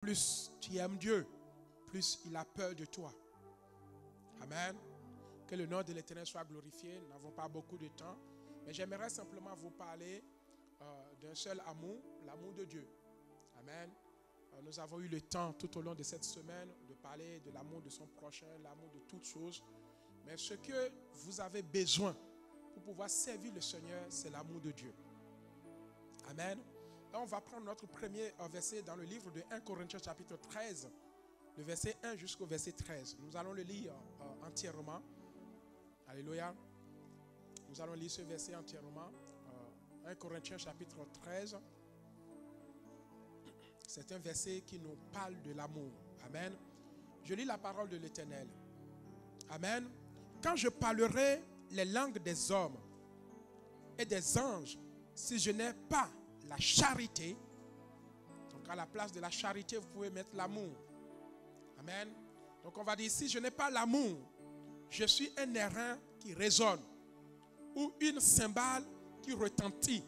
plus tu aimes Dieu, plus il a peur de toi. Amen. Que le nom de l'Éternel soit glorifié. Nous n'avons pas beaucoup de temps, mais j'aimerais simplement vous parler d'un seul amour, l'amour de Dieu. Amen. Nous avons eu le temps tout au long de cette semaine de parler de l'amour de son prochain, l'amour de toutes choses. Mais ce que vous avez besoin pour pouvoir servir le Seigneur, c'est l'amour de Dieu. Amen. Là, on va prendre notre premier verset dans le livre de 1 Corinthiens chapitre 13, le verset 1 jusqu'au verset 13. Nous allons le lire entièrement. Alléluia. Nous allons lire ce verset entièrement. 1 Corinthiens chapitre 13. C'est un verset qui nous parle de l'amour. Amen. Je lis la parole de l'Éternel. Amen. Quand je parlerai les langues des hommes et des anges, si je n'ai pas la charité, donc à la place de la charité, vous pouvez mettre l'amour. Amen. Donc on va dire, si je n'ai pas l'amour, je suis un airain qui résonne ou une cymbale qui retentit.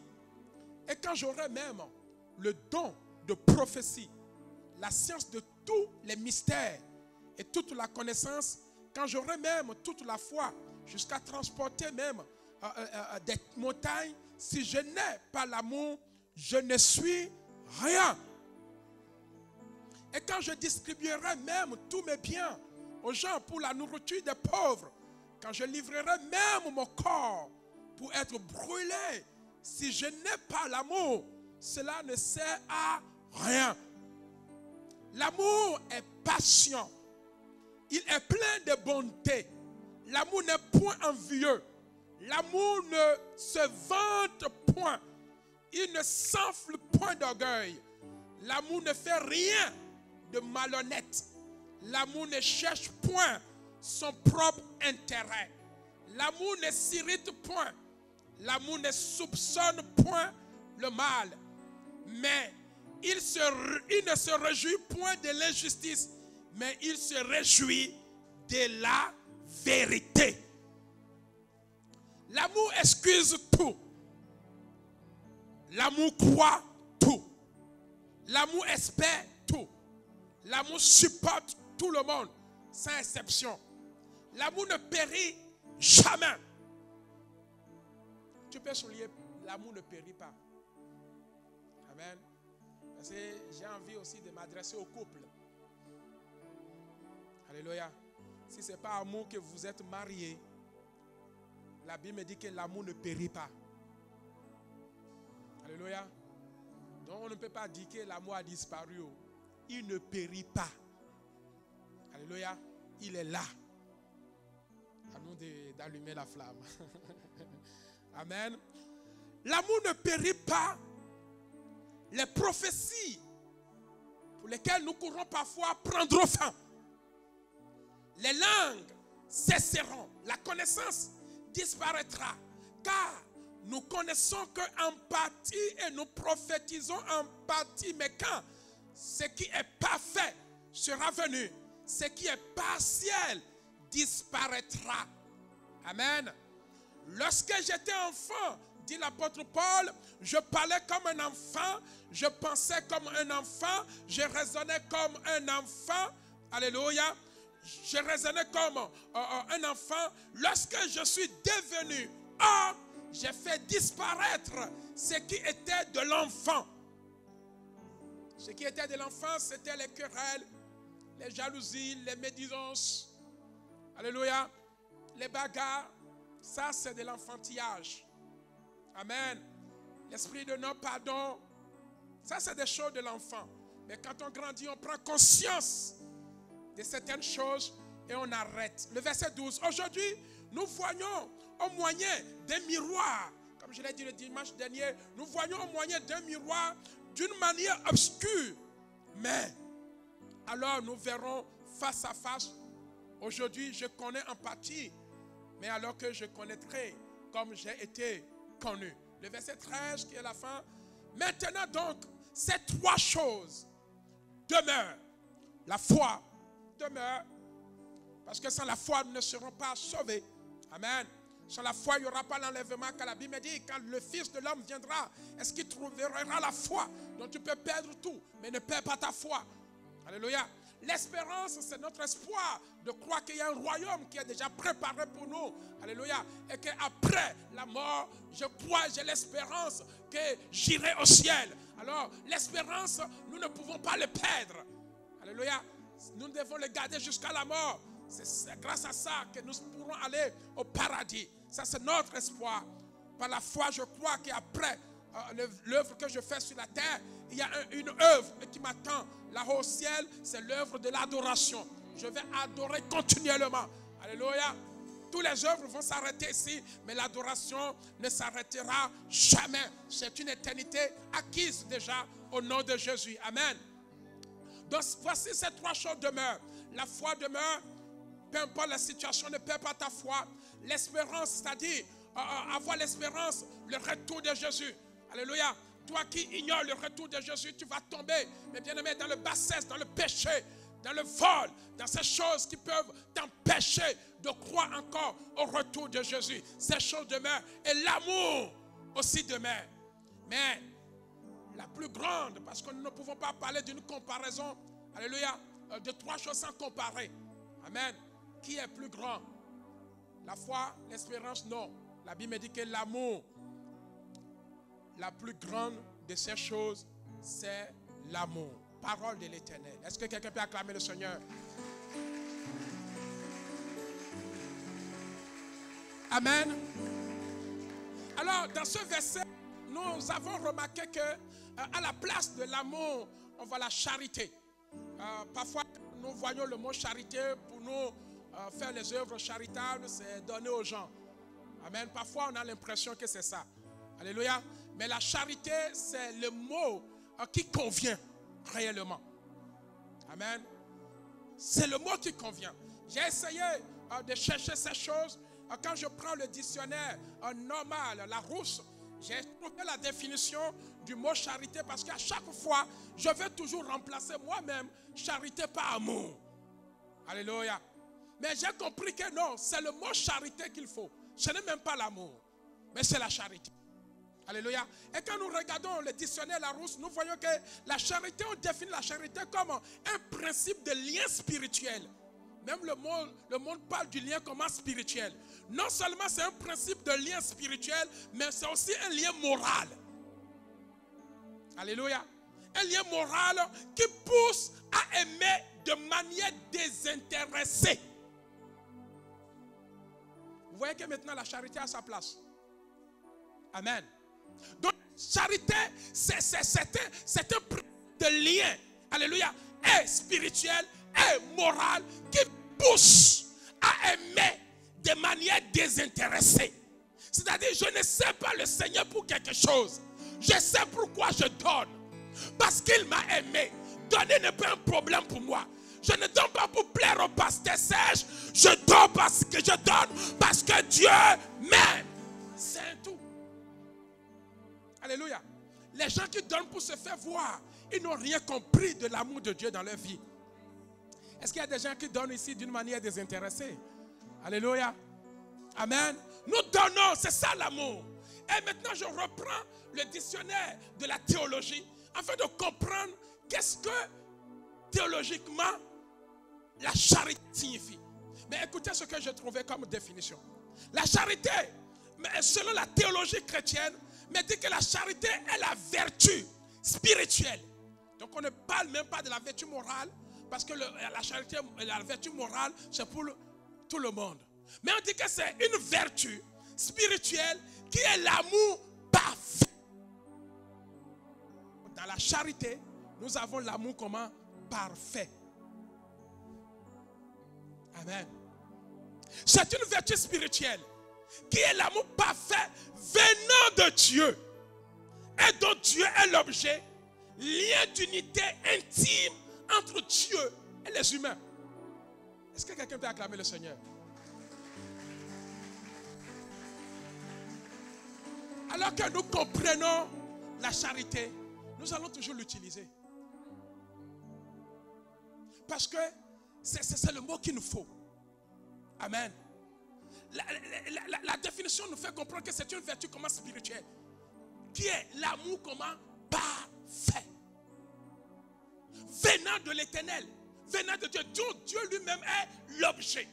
Et quand j'aurai même le don de prophétie, la science de tous les mystères et toute la connaissance, quand j'aurai même toute la foi jusqu'à transporter même des montagnes, si je n'ai pas l'amour, je ne suis rien. Et quand je distribuerai même tous mes biens aux gens pour la nourriture des pauvres, quand je livrerai même mon corps pour être brûlé, si je n'ai pas l'amour, cela ne sert à rien. L'amour est patient. Il est plein de bonté. L'amour n'est point envieux. L'amour ne se vante point. Il ne s'enfle point d'orgueil. L'amour ne fait rien de malhonnête. L'amour ne cherche point son propre intérêt. L'amour ne s'irrite point. L'amour ne soupçonne point le mal. Mais il ne se réjouit point de l'injustice, mais il se réjouit de la vérité. L'amour excuse tout. L'amour croit tout. L'amour espère tout. L'amour supporte tout le monde, sans exception. L'amour ne périt jamais. Tu peux souligner, l'amour ne périt pas. Amen. Parce que j'ai envie aussi de m'adresser au couple. Alléluia. Si ce n'est pas amour que vous êtes mariés, la Bible me dit que l'amour ne périt pas. Alléluia. Donc on ne peut pas dire que l'amour a disparu. Il ne périt pas. Alléluia. Il est là. À nous d'allumer la flamme. Amen. L'amour ne périt pas. Les prophéties pour lesquelles nous courons parfois prendront fin. Les langues cesseront. La connaissance disparaîtra. Car nous connaissons qu'en partie et nous prophétisons en partie. Mais quand ce qui est parfait sera venu, ce qui est partiel disparaîtra. Amen. Lorsque j'étais enfant, dit l'apôtre Paul, je parlais comme un enfant, je pensais comme un enfant, je raisonnais comme un enfant. Alléluia. Je raisonnais comme un enfant. Lorsque je suis devenu homme, j'ai fait disparaître ce qui était de l'enfant. Ce qui était de l'enfant, c'était les querelles, les jalousies, les médisances. Alléluia. Les bagarres. Ça, c'est de l'enfantillage. Amen. L'esprit de non-pardon. Ça, c'est des choses de l'enfant. Mais quand on grandit, on prend conscience de certaines choses et on arrête. Le verset 12. Aujourd'hui, nous voyons au moyen d'un miroir, comme je l'ai dit le dimanche dernier, nous voyons au moyen d'un miroir d'une manière obscure. Mais alors nous verrons face à face. Aujourd'hui, je connais en partie, mais alors que je connaîtrai comme j'ai été connu. Le verset 13 qui est la fin. Maintenant donc, ces trois choses demeurent. La foi demeure. Parce que sans la foi, nous ne serons pas sauvés. Amen. Sans la foi, il n'y aura pas l'enlèvement. Car la Bible dit, quand le Fils de l'homme viendra, est-ce qu'il trouvera la foi? Donc tu peux perdre tout, mais ne perds pas ta foi. Alléluia. L'espérance, c'est notre espoir de croire qu'il y a un royaume qui est déjà préparé pour nous. Alléluia. Et qu'après la mort, je crois, j'ai l'espérance que j'irai au ciel. Alors, l'espérance, nous ne pouvons pas le perdre. Alléluia. Nous devons le garder jusqu'à la mort. C'est grâce à ça que nous pourrons aller au paradis. Ça, c'est notre espoir. Par la foi, je crois qu'après l'œuvre que je fais sur la terre, il y a une œuvre qui m'attend là-haut au ciel, c'est l'œuvre de l'adoration. Je vais adorer continuellement. Alléluia. Toutes les œuvres vont s'arrêter ici, mais l'adoration ne s'arrêtera jamais. C'est une éternité acquise déjà au nom de Jésus. Amen. Donc voici ces trois choses demeurent. La foi demeure, peu importe la situation, ne perds pas ta foi. L'espérance, c'est-à-dire avoir l'espérance, le retour de Jésus. Alléluia. Toi qui ignores le retour de Jésus, tu vas tomber, mais bien aimé, dans le bassesse, dans le péché, dans le vol, dans ces choses qui peuvent t'empêcher de croire encore au retour de Jésus. Ces choses demeurent et l'amour aussi demeure. Mais la plus grande, parce que nous ne pouvons pas parler d'une comparaison, alléluia, de trois choses sans comparer. Amen. Qui est plus grand? La foi, l'espérance, non. La Bible dit que l'amour, la plus grande de ces choses, c'est l'amour. Parole de l'Éternel. Est-ce que quelqu'un peut acclamer le Seigneur? Amen. Alors, dans ce verset, nous avons remarqué que à la place de l'amour, on voit la charité. Parfois, nous voyons le mot charité pour nous faire les œuvres charitables, c'est donner aux gens. Amen. Parfois, on a l'impression que c'est ça. Alléluia. Mais la charité, c'est le mot qui convient réellement. Amen. C'est le mot qui convient. J'ai essayé de chercher ces choses. Quand je prends le dictionnaire normal, la Rousse, j'ai trouvé la définition du mot charité parce qu'à chaque fois, je veux toujours remplacer moi-même charité par amour. Alléluia. Mais j'ai compris que non, c'est le mot charité qu'il faut. Ce n'est même pas l'amour, mais c'est la charité. Alléluia. Et quand nous regardons le dictionnaire Larousse, nous voyons que la charité, on définit la charité comme un principe de lien spirituel. Même le monde parle du lien comme spirituel. Non seulement c'est un principe de lien spirituel, mais c'est aussi un lien moral. Alléluia. Un lien moral qui pousse à aimer de manière désintéressée. Vous voyez que maintenant la charité a sa place. Amen. Donc, charité, c'est un principe de lien, alléluia, et spirituel et moral qui pousse à aimer de manière désintéressée. C'est-à-dire, je ne sais pas le Seigneur pour quelque chose. Je sais pourquoi je donne. Parce qu'il m'a aimé. Donner n'est pas un problème pour moi. Je ne donne pas pour plaire au pasteur Serge. Je donne parce que je donne parce que Dieu m'aime. C'est tout. Alléluia. Les gens qui donnent pour se faire voir, ils n'ont rien compris de l'amour de Dieu dans leur vie. Est-ce qu'il y a des gens qui donnent ici d'une manière désintéressée? Alléluia. Amen. Nous donnons, c'est ça l'amour. Et maintenant, je reprends le dictionnaire de la théologie afin de comprendre qu'est-ce que théologiquement la charité signifie. Mais écoutez ce que j'ai trouvé comme définition. La charité, selon la théologie chrétienne, me dit que la charité est la vertu spirituelle. Donc on ne parle même pas de la vertu morale, parce que la charité et la vertu morale, c'est pour tout le monde. Mais on dit que c'est une vertu spirituelle qui est l'amour parfait. Dans la charité, nous avons l'amour comment? Parfait. Amen. C'est une vertu spirituelle qui est l'amour parfait venant de Dieu et dont Dieu est l'objet, lien d'unité intime entre Dieu et les humains. Est-ce que quelqu'un peut acclamer le Seigneur? Alors que nous comprenons la charité, nous allons toujours l'utiliser. Parce que c'est le mot qu'il nous faut. Amen. La définition nous fait comprendre que c'est une vertu comment spirituelle, qui est l'amour comment parfait, venant de l'Éternel, venant de Dieu, dont Dieu lui-même est l'objet.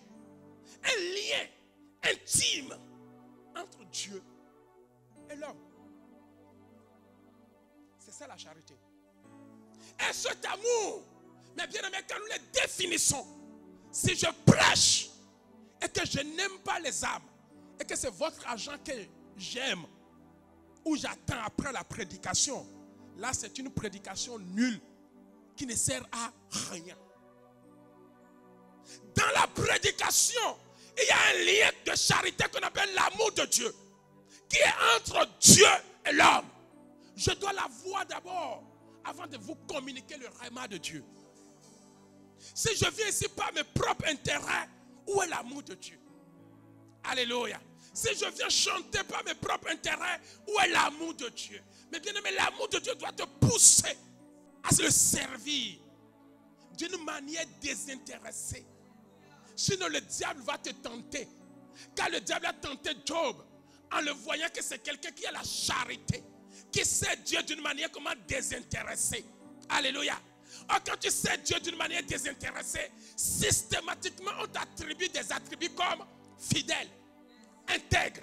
Un lien intime entre Dieu et l'homme. C'est ça la charité. Et cet amour, mais bien aimé, quand nous les définissons, si je prêche et que je n'aime pas les âmes, et que c'est votre argent que j'aime, ou j'attends après la prédication, là c'est une prédication nulle qui ne sert à rien. Dans la prédication, il y a un lien de charité qu'on appelle l'amour de Dieu, qui est entre Dieu et l'homme. Je dois la voir d'abord avant de vous communiquer le rhéma de Dieu. Si je viens ici par mes propres intérêts, où est l'amour de Dieu? Alléluia. Si je viens chanter par mes propres intérêts, où est l'amour de Dieu? Mais bien aimé, l'amour de Dieu doit te pousser à se le servir d'une manière désintéressée. Sinon le diable va te tenter. Car le diable a tenté Job en le voyant que c'est quelqu'un qui a la charité, qui sait Dieu d'une manière comment désintéressée. Alléluia. Or, quand tu sais Dieu d'une manière désintéressée, systématiquement on t'attribue des attributs comme fidèle, intègre,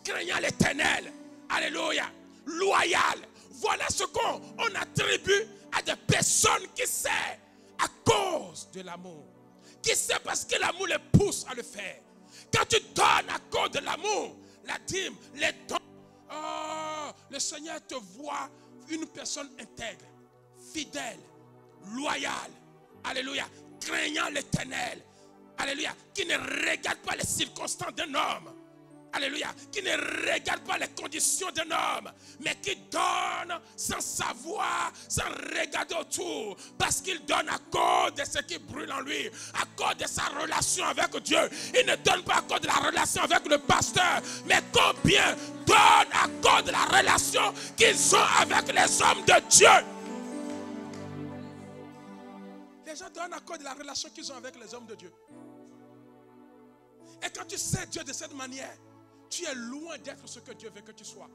craignant l'Éternel, alléluia, loyal. Voilà ce qu'on attribue à des personnes qui savent à cause de l'amour, qui savent parce que l'amour les pousse à le faire. Quand tu donnes à cause de l'amour, la dîme, les dons, oh, le Seigneur te voit une personne intègre, fidèle, loyale, alléluia, craignant l'Éternel, alléluia, qui ne regarde pas les circonstances d'un homme, alléluia, qui ne regarde pas les conditions d'un homme, mais qui donne sans savoir, sans regarder autour, parce qu'il donne à cause de ce qui brûle en lui, à cause de sa relation avec Dieu. Il ne donne pas à cause de la relation avec le pasteur, mais combien donne à cause de la relation qu'ils ont avec les hommes de Dieu. Les gens donnent à cause de la relation qu'ils ont avec les hommes de Dieu. Et quand tu sais Dieu de cette manière, tu es loin d'être ce que Dieu veut que tu sois.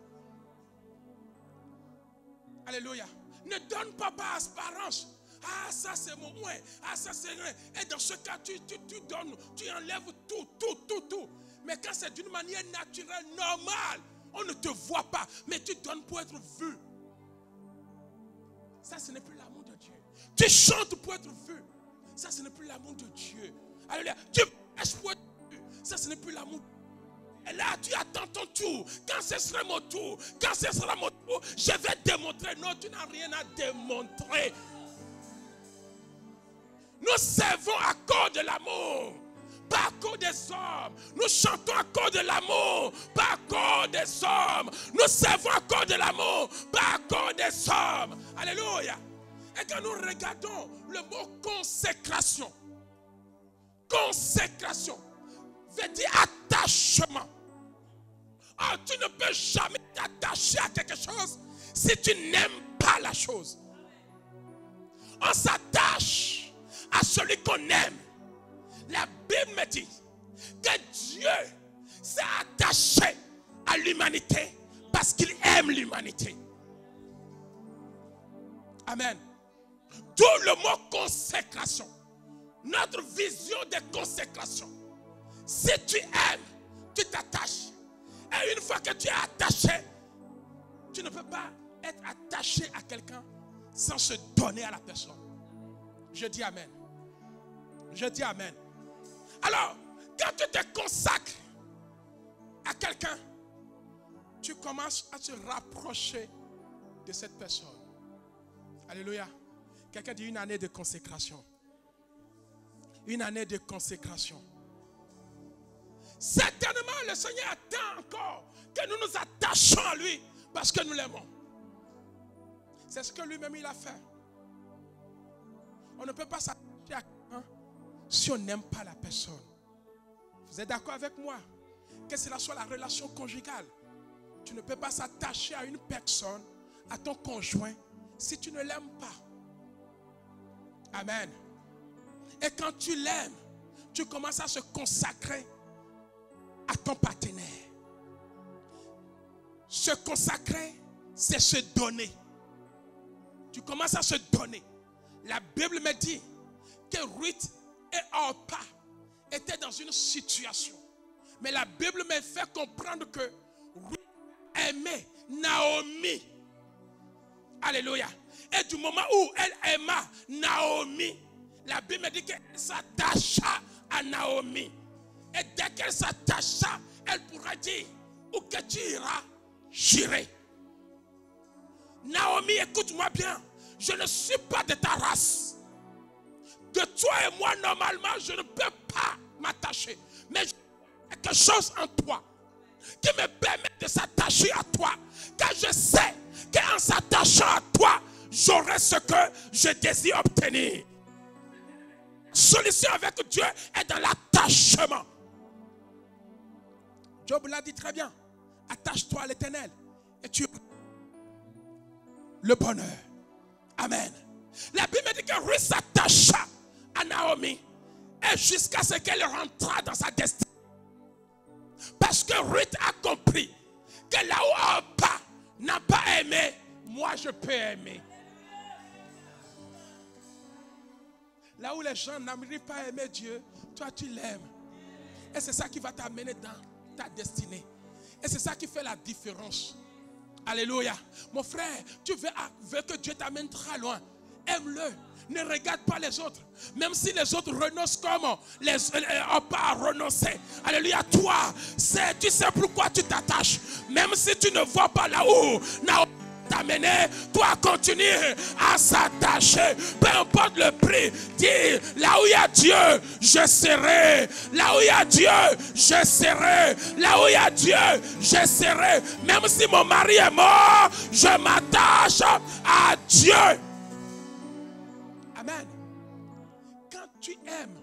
Alléluia. Ne donne pas par apparence. Ah, ça c'est mon moins. Ah, ça c'est rien. Et dans ce cas, tu donnes, tu enlèves tout. Mais quand c'est d'une manière naturelle, normale, on ne te voit pas, mais tu donnes pour être vu. Ça, ce n'est plus l'amour de Dieu. Tu chantes pour être vu. Ça, ce n'est plus l'amour de Dieu. Alléluia. Tu prêches pour être vu. Ça, ce n'est plus l'amour de Dieu. Et là, tu attends ton tour. Quand ce sera mon tour, je vais démontrer. Non, tu n'as rien à démontrer. Nous servons à cause de l'amour, pas à cause des hommes. Nous chantons à cause de l'amour, pas à cause des hommes. Nous servons à cause de l'amour, pas à cause des hommes. Alléluia. Et quand nous regardons le mot consécration veut dire attachement. Oh, tu ne peux jamais t'attacher à quelque chose si tu n'aimes pas la chose. On s'attache à celui qu'on aime. La Bible me dit que Dieu s'est attaché à l'humanité parce qu'il aime l'humanité. Amen. D'où le mot consécration. Notre vision de consécration. Si tu aimes, tu t'attaches. Et une fois que tu es attaché, tu ne peux pas être attaché à quelqu'un sans se donner à la personne. Je dis amen. Je dis amen. Alors, quand tu te consacres à quelqu'un, tu commences à te rapprocher de cette personne. Alléluia. Quelqu'un dit une année de consécration. Une année de consécration. Certainement, le Seigneur attend encore que nous nous attachions à lui parce que nous l'aimons. C'est ce que lui-même il a fait. On ne peut pas s'attacher à quelqu'un si on n'aime pas la personne. Vous êtes d'accord avec moi? Que cela soit la relation conjugale. Tu ne peux pas s'attacher à une personne, à ton conjoint, si tu ne l'aimes pas. Amen. Et quand tu l'aimes, tu commences à se consacrer à ton partenaire. Se consacrer, c'est se donner. Tu commences à se donner. La Bible me dit que Ruth et Orpa étaient dans une situation. Mais la Bible me fait comprendre que Ruth aimait Naomi. Alléluia. Et du moment où elle aima Naomi, la Bible me dit qu'elle s'attacha à Naomi. Et dès qu'elle s'attacha, elle pourra dire, où que tu iras, j'irai. Naomi, écoute-moi bien. Je ne suis pas de ta race. De toi et moi, normalement, je ne peux pas m'attacher. Mais j'ai quelque chose en toi qui me permet de s'attacher à toi. Car je sais qu'en s'attachant à toi, j'aurai ce que je désire obtenir. La solution avec Dieu est dans l'attachement. Job l'a dit très bien. Attache-toi à l'Éternel et tu auras le bonheur. Amen. La Bible dit que Ruth s'attacha à Naomi et jusqu'à ce qu'elle rentra dans sa destinée. Parce que Ruth a compris que là où Orpa n'a pas aimé, moi je peux aimer. Là où les gens n'arrivent pas à aimer Dieu, toi tu l'aimes. Et c'est ça qui va t'amener dans ta destinée. Et c'est ça qui fait la différence. Alléluia. Mon frère, tu veux que Dieu t'amène très loin. Aime-le. Ne regarde pas les autres. Même si les autres renoncent comme les Orpa a renoncé. Alléluia. Toi, tu sais pourquoi tu t'attaches. Même si tu ne vois pas là où Naomi t'amener, toi continue à s'attacher. Peu importe le prix. Dis, là où il y a Dieu, je serai. Là où il y a Dieu, je serai. Là où il y a Dieu, je serai. Même si mon mari est mort, je m'attache à Dieu. Amen. Quand tu aimes,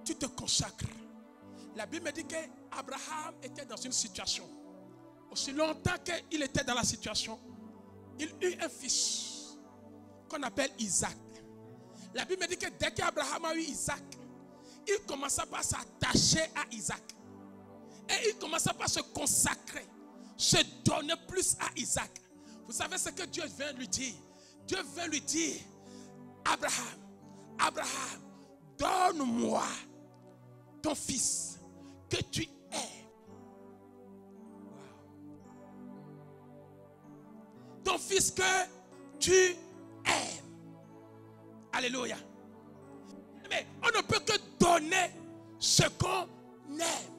tu te consacres. La Bible me dit qu'Abraham était dans une situation. Aussi longtemps qu'il était dans la situation, il eut un fils qu'on appelle Isaac. La Bible me dit que dès qu'Abraham a eu Isaac, il commença par s'attacher à Isaac. Et il commença par se consacrer, se donner plus à Isaac. Vous savez ce que Dieu vient lui dire? Dieu vient lui dire, Abraham, Abraham, donne-moi ton fils que tu aimes. Ton fils que tu aimes. Alléluia. Mais on ne peut que donner ce qu'on aime.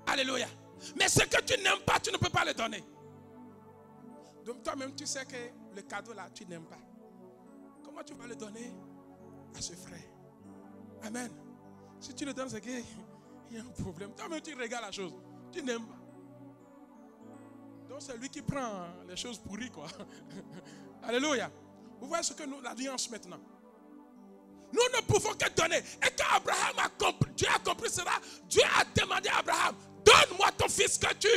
Alléluia. Mais ce que tu n'aimes pas, tu ne peux pas le donner. Donc toi-même, tu sais que le cadeau là, tu n'aimes pas. Comment tu vas le donner à ce frère? Amen. Si tu le donnes, c'est qu'il y a un problème. Toi-même, tu regardes la chose. Tu n'aimes pas. Donc c'est lui qui prend les choses pourries, quoi. Alléluia. Vous voyez ce que nous, la nuance maintenant. Nous ne pouvons que donner. Et quand Abraham a compris, Dieu a compris cela, Dieu a demandé à Abraham, donne-moi ton fils que tu...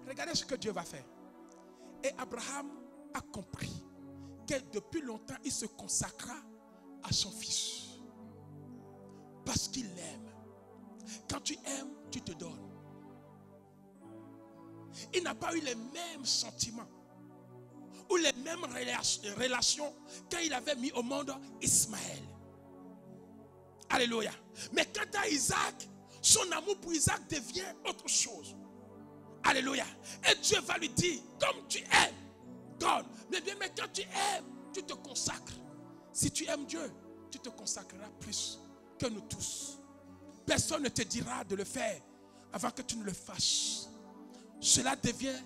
Regardez ce que Dieu va faire. Et Abraham a compris que depuis longtemps, il se consacra à son fils. Parce qu'il l'aime. Quand tu aimes, tu te donnes. Il n'a pas eu les mêmes sentiments ou les mêmes relations quand il avait mis au monde Ismaël. Alléluia. Mais quant à Isaac, son amour pour Isaac devient autre chose. Alléluia. Et Dieu va lui dire, comme tu aimes, donne. Mais bien, mais quand tu aimes, tu te consacres. Si tu aimes Dieu, tu te consacreras plus que nous tous. Personne ne te dira de le faire avant que tu ne le fasses. Cela devient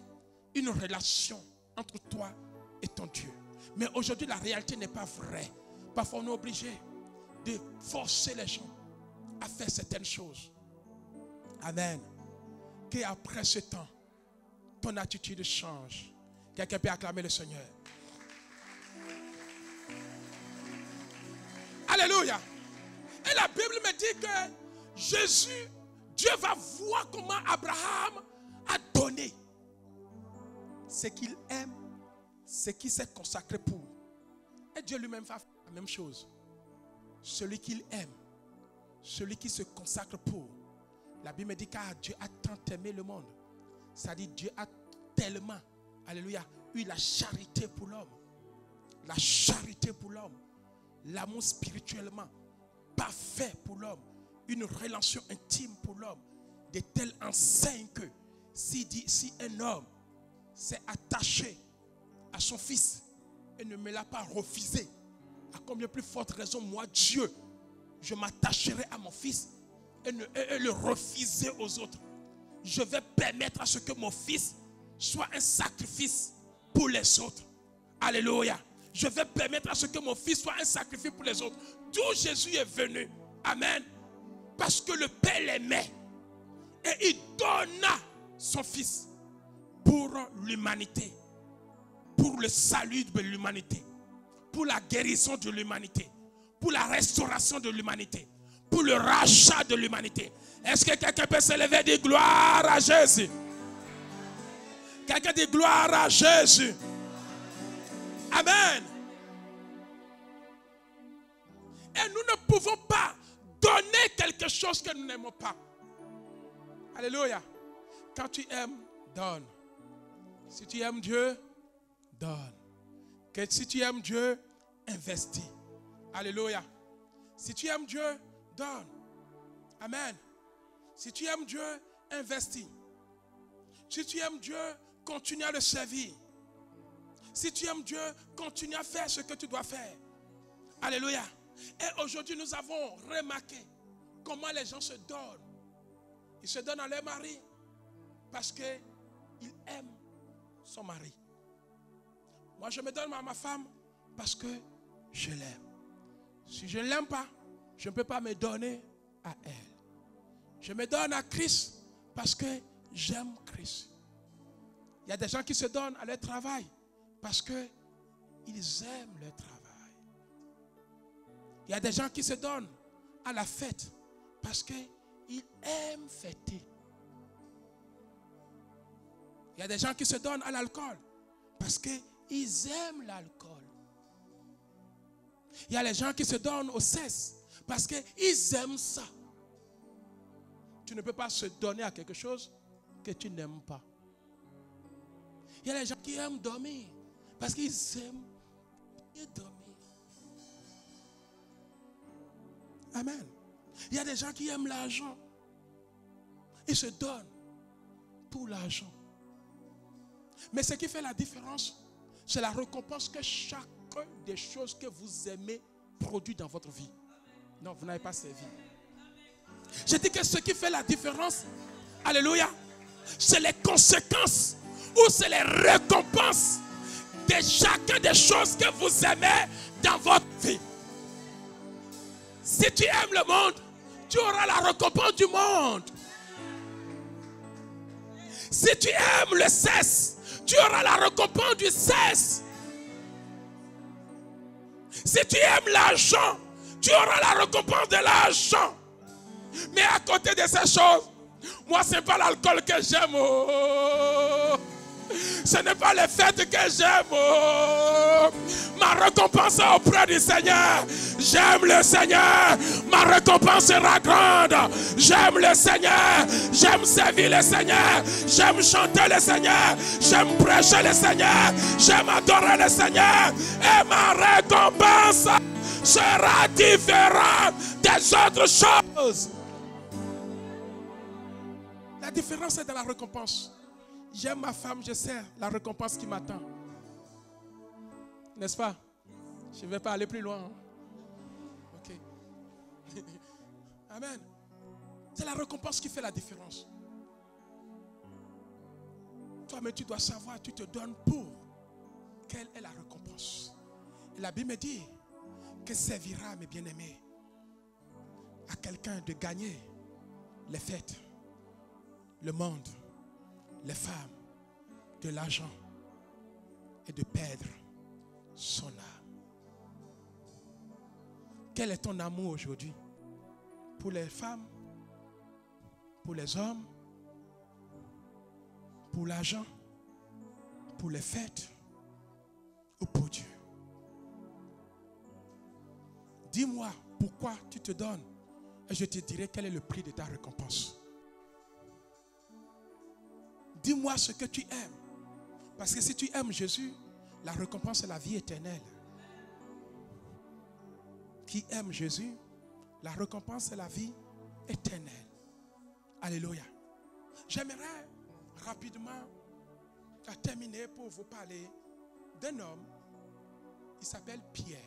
une relation entre toi et ton Dieu. Mais aujourd'hui, la réalité n'est pas vraie. Parfois, on est obligé de forcer les gens à faire certaines choses. Amen. Qu'après ce temps, ton attitude change. Quelqu'un peut acclamer le Seigneur. Alléluia. Et la Bible me dit que Jésus, Dieu va voir comment Abraham a donné ce qu'il aime, ce qu'il s'est consacré pour. Et Dieu lui-même va faire la même chose. Celui qu'il aime, celui qui se consacre pour. La Bible dit car Dieu a tant aimé le monde. C'est-à-dire Dieu a tellement, alléluia, eu la charité pour l'homme. La charité pour l'homme. L'amour spirituellement parfait pour l'homme. Une relation intime pour l'homme. De telle enseigne que si un homme s'est attaché à son fils et ne me l'a pas refusé, à combien plus forte raison, moi Dieu, je m'attacherai à mon fils et le refuser aux autres. Je vais permettre à ce que mon fils soit un sacrifice pour les autres. Alléluia. Je vais permettre à ce que mon fils soit un sacrifice pour les autres. D'où Jésus est venu. Amen. Parce que le Père l'aimait. Et il donna son fils pour l'humanité. Pour le salut de l'humanité. Pour la guérison de l'humanité. Pour la restauration de l'humanité. Pour le rachat de l'humanité. Est-ce que quelqu'un peut se lever et dire gloire à Jésus? Quelqu'un dit gloire à Jésus. Amen. Et nous ne pouvons pas donner quelque chose que nous n'aimons pas. Alléluia. Quand tu aimes, donne. Si tu aimes Dieu, donne. Que si tu aimes Dieu, investis. Alléluia. Si tu aimes Dieu, donne. Amen. Si tu aimes Dieu, investis. Si tu aimes Dieu, continue à le servir. Si tu aimes Dieu, continue à faire ce que tu dois faire. Alléluia. Et aujourd'hui, nous avons remarqué comment les gens se donnent. Ils se donnent à leur mari parce qu'ils aiment son mari. Moi, je me donne à ma femme parce que je l'aime. Si je ne l'aime pas, je ne peux pas me donner à elle. Je me donne à Christ parce que j'aime Christ. Il y a des gens qui se donnent à leur travail parce qu'ils aiment leur travail. Il y a des gens qui se donnent à la fête parce qu'ils aiment fêter. Il y a des gens qui se donnent à l'alcool parce qu'ils aiment l'alcool. Il y a les gens qui se donnent au sexe parce qu'ils aiment ça. Tu ne peux pas se donner à quelque chose que tu n'aimes pas. Il y a les gens qui aiment dormir parce qu'ils aiment dormir. Amen. Il y a des gens qui aiment l'argent. Ils se donnent pour l'argent. Mais ce qui fait la différence, c'est la récompense que chacune des choses que vous aimez produit dans votre vie. Non, vous n'avez pas servi. Je dis que ce qui fait la différence, alléluia, c'est les conséquences ou c'est les récompenses de chacune des choses que vous aimez dans votre vie. Si tu aimes le monde, tu auras la récompense du monde. Si tu aimes le sexe, tu auras la récompense du sexe. Si tu aimes l'argent, tu auras la récompense de l'argent. Mais à côté de ces choses, moi, ce n'est pas l'alcool que j'aime. Oh. Ce n'est pas les fêtes que j'aime. Oh. Ma récompense est auprès du Seigneur. J'aime le Seigneur. Ma récompense sera grande. J'aime le Seigneur. J'aime servir le Seigneur. J'aime chanter le Seigneur. J'aime prêcher le Seigneur. J'aime adorer le Seigneur. Et ma récompense sera différente des autres choses. La différence est dans la récompense. J'aime ma femme, je sais la récompense qui m'attend. N'est-ce pas? Je ne vais pas aller plus loin. Ok. Amen. C'est la récompense qui fait la différence. Toi, mais tu dois savoir, tu te donnes pour. Quelle est la récompense? Et la Bible me dit que servira, mes bien-aimés, à quelqu'un de gagner les fêtes, le monde, les femmes, de l'argent et de perdre son âme. Quel est ton amour aujourd'hui? Pour les femmes, pour les hommes, pour l'argent, pour les fêtes ou pour Dieu? Dis-moi pourquoi tu te donnes et je te dirai quel est le prix de ta récompense. Dis-moi ce que tu aimes Parce que si tu aimes Jésus, la récompense c'est la vie éternelle. Qui aime Jésus, la récompense c'est la vie éternelle. Alléluia. J'aimerais rapidement terminer pour vous parler d'un homme. Il s'appelle Pierre.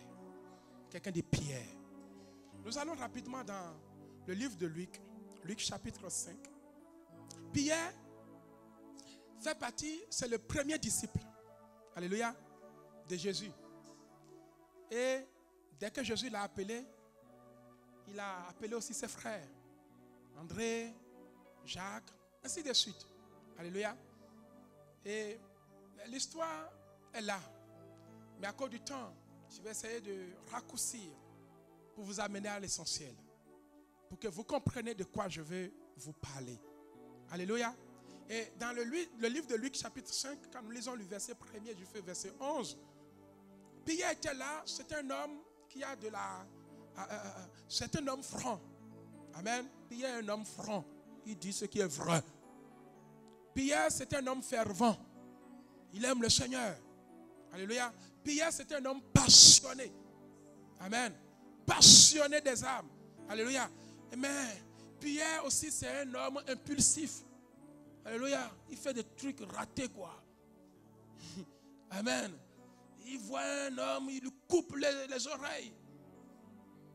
Quelqu'un dit Pierre. Nous allons rapidement dans le livre de Luc. Luc chapitre 5. Pierre fait partie, c'est le premier disciple. Alléluia. De Jésus. Et dès que Jésus l'a appelé, il a appelé aussi ses frères. André, Jacques, ainsi de suite. Alléluia. Et l'histoire est là. Mais à cause du temps, je vais essayer de raccourcir pour vous amener à l'essentiel. Pour que vous compreniez de quoi je veux vous parler. Alléluia. Et dans le livre de Luc chapitre 5, quand nous lisons le verset 1er jusqu'au verset 11, Pierre était là, c'est un homme qui a de la... c'est un homme franc. Amen. Pierre est un homme franc. Il dit ce qui est vrai. Pierre, c'est un homme fervent. Il aime le Seigneur. Alléluia. Pierre, c'est un homme passionné. Amen. Passionné des âmes. Alléluia. Mais Pierre aussi, c'est un homme impulsif. Alléluia. Il fait des trucs ratés, quoi. Amen. Il voit un homme, il lui coupe les oreilles.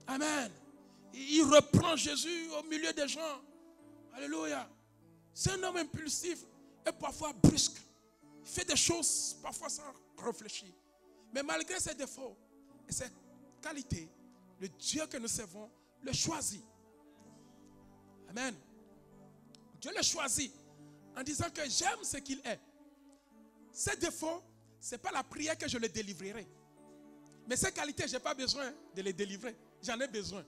Amen. Il reprend Jésus au milieu des gens. Alléluia. C'est un homme impulsif et parfois brusque. Il fait des choses parfois sans réfléchir. Mais malgré ses défauts et ses qualités, le Dieu que nous servons le choisit. Amen. Dieu le choisit en disant que j'aime ce qu'il est. Ses défauts, ce n'est pas la prière que je le délivrerai. Mais ses qualités, je n'ai pas besoin de les délivrer. J'en ai besoin.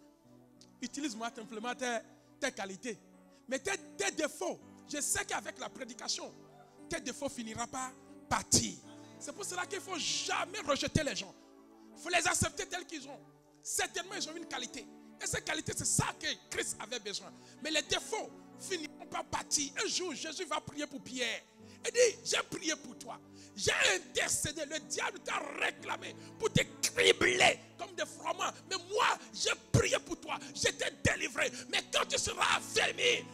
Utilise-moi simplement tes qualités. Mais tes défauts, je sais qu'avec la prédication, tes défauts finiront par partir. C'est pour cela qu'il ne faut jamais rejeter les gens. Il faut les accepter tels qu'ils ont. Certainement, ils ont une qualité. Et cette qualité, c'est ça que Christ avait besoin. Mais les défauts finiront par partir. Un jour, Jésus va prier pour Pierre. Il dit, j'ai prié pour toi. J'ai intercédé. Le diable t'a réclamé pour te cribler comme des froment. Mais moi, j'ai prié pour toi. Je t'ai délivré. Mais quand tu seras affermi,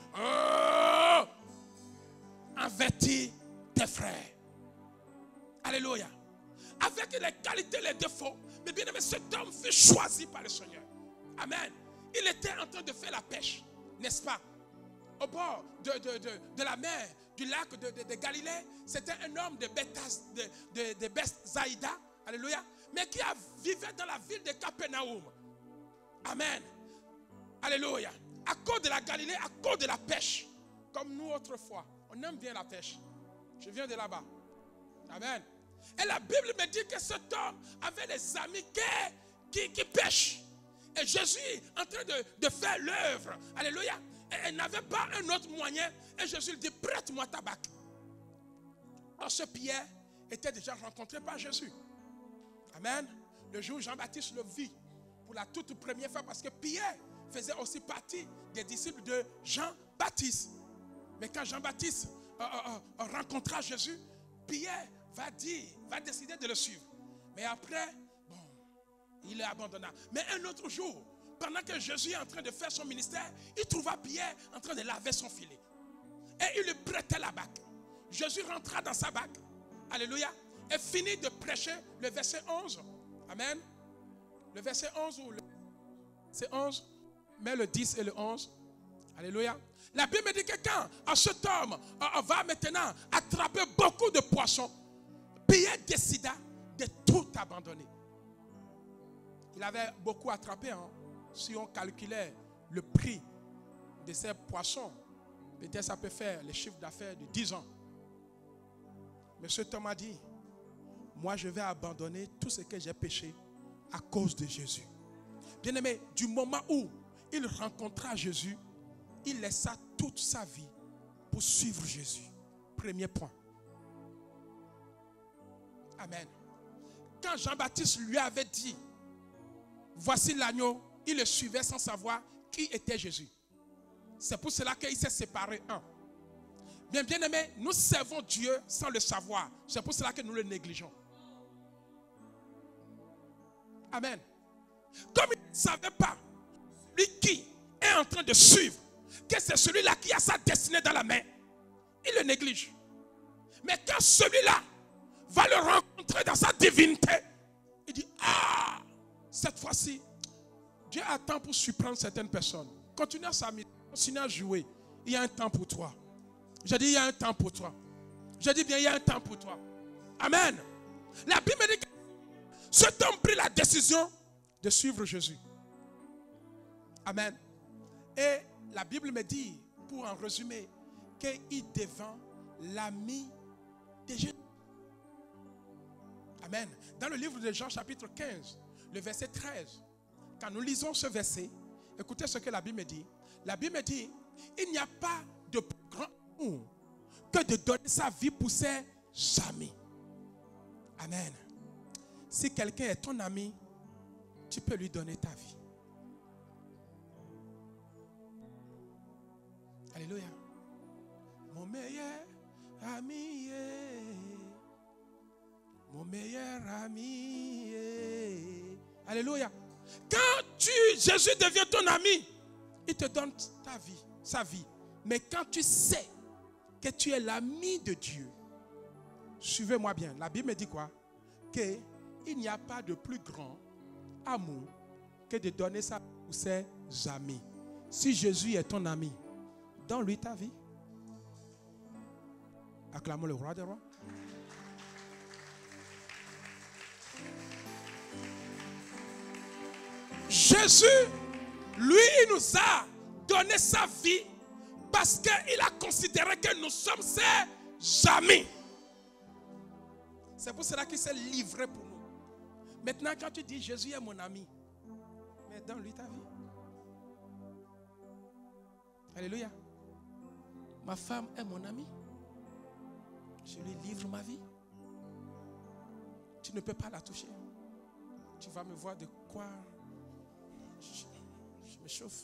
avertis tes frères. Alléluia. Avec les qualités, les défauts. Mais bien aimé, cet homme fut choisi par le Seigneur. Amen. Il était en train de faire la pêche, n'est-ce pas? Au bord de la mer, du lac de Galilée. C'était un homme de Bethsaïda. Alléluia. Mais qui vivait dans la ville de Capernaum. Amen. Alléluia. À cause de la Galilée, à cause de la pêche. Comme nous autrefois. On aime bien la pêche. Je viens de là-bas. Amen. Et la Bible me dit que cet homme avait des amis qui pêchent. Et Jésus est en train de faire l'œuvre. Alléluia. Et elle n'avait pas un autre moyen. Et Jésus lui dit, prête-moi ta barque. Alors ce Pierre était déjà rencontré par Jésus. Amen. Le jour où Jean-Baptiste le vit pour la toute première fois, parce que Pierre faisait aussi partie des disciples de Jean-Baptiste. Mais quand Jean-Baptiste rencontra Jésus, Pierre va décider de le suivre. Mais après, il est abandonné. Mais un autre jour, pendant que Jésus est en train de faire son ministère, il trouva Pierre en train de laver son filet. Et il lui prêtait la barque. Jésus rentra dans sa barque. Alléluia. Et finit de prêcher le verset 11. Amen. Le verset 11 ou le verset 11, mais le 10 et le 11. Alléluia. La Bible dit que quand cet homme va maintenant attraper beaucoup de poissons, Pierre décida de tout abandonner. Il avait beaucoup attrapé. Si on calculait le prix de ces poissons, peut-être ça peut faire le chiffre d'affaires de 10 ans. Mais cet homme a dit, moi je vais abandonner tout ce que j'ai péché à cause de Jésus. Bien-aimé, du moment où il rencontra Jésus, il laissa toute sa vie pour suivre Jésus. Premier point. Amen. Quand Jean-Baptiste lui avait dit, voici l'agneau, il le suivait sans savoir qui était Jésus. C'est pour cela qu'il s'est séparé. Bien aimé, nous servons Dieu sans le savoir. C'est pour cela que nous le négligeons. Amen. Comme il ne savait pas, lui qui est en train de suivre, que c'est celui-là qui a sa destinée dans la main, il le néglige. Mais quand celui-là va le rencontrer dans sa divinité, il dit, ah, cette fois-ci, Dieu attend pour surprendre certaines personnes. Continue à s'amuser, continue à jouer. Il y a un temps pour toi. Je dis, il y a un temps pour toi. Je dis bien, il y a un temps pour toi. Amen. La Bible dit que cet homme prit la décision de suivre Jésus. Amen. Et la Bible me dit, pour en résumer, qu'il devint l'ami de Jésus. Amen. Dans le livre de Jean chapitre 15, le verset 13, quand nous lisons ce verset, écoutez ce que la Bible me dit. La Bible me dit, il n'y a pas de plus grand amour que de donner sa vie pour ses amis. Amen. Si quelqu'un est ton ami, tu peux lui donner ta vie. Alléluia. Mon meilleur ami, mon meilleur ami. Alléluia. Quand Jésus devient ton ami, il te donne ta vie, sa vie. Mais quand tu sais que tu es l'ami de Dieu, suivez-moi bien. La Bible me dit quoi? Qu'il n'y a pas de plus grand amour que de donner sa vie pour ses amis. Si Jésus est ton ami, donne-lui ta vie. Acclamons le roi des rois. Jésus, lui, il nous a donné sa vie parce qu'il a considéré que nous sommes ses amis. C'est pour cela qu'il s'est livré pour nous. Maintenant, quand tu dis Jésus est mon ami, mais donne-lui ta vie. Alléluia. Ma femme est mon amie. Je lui livre ma vie. Tu ne peux pas la toucher. Tu vas me voir de quoi je me chauffe.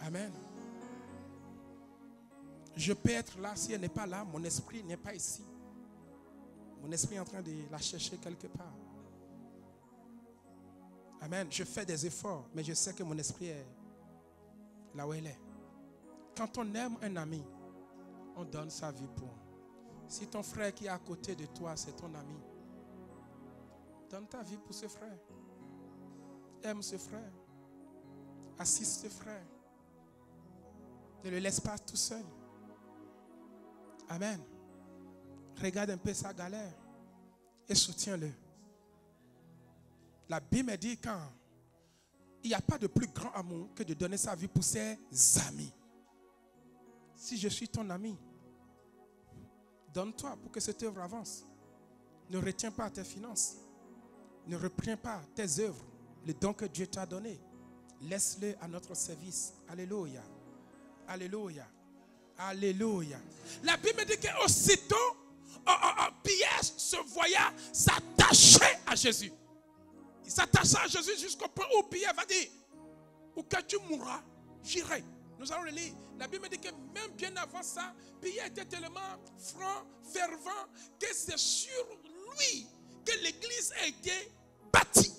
Amen. Je peux être là, si elle n'est pas là, mon esprit n'est pas ici. Mon esprit est en train de la chercher quelque part. Amen. Je fais des efforts, mais je sais que mon esprit est là où elle est. Quand on aime un ami, on donne sa vie pour. Si ton frère qui est à côté de toi, c'est ton ami, donne ta vie pour ce frère. Aime ce frère. Assiste ce frère. Ne le laisse pas tout seul. Amen. Regarde un peu sa galère et soutiens-le. La Bible dit quand il n'y a pas de plus grand amour que de donner sa vie pour ses amis. Si je suis ton ami, donne-toi pour que cette œuvre avance. Ne retiens pas tes finances. Ne retiens pas tes œuvres, les dons que Dieu t'a donnés. Laisse-le à notre service. Alléluia. Alléluia. Alléluia. La Bible dit qu'aussitôt, Pierre se voyait s'attacher à Jésus. Il s'attacha à Jésus jusqu'au point où Pierre va dire, ou que tu mourras, j'irai. Nous allons le lire. La Bible dit que même bien avant ça, Pierre était tellement franc, fervent, que c'est sur lui que l'église a été bâtie.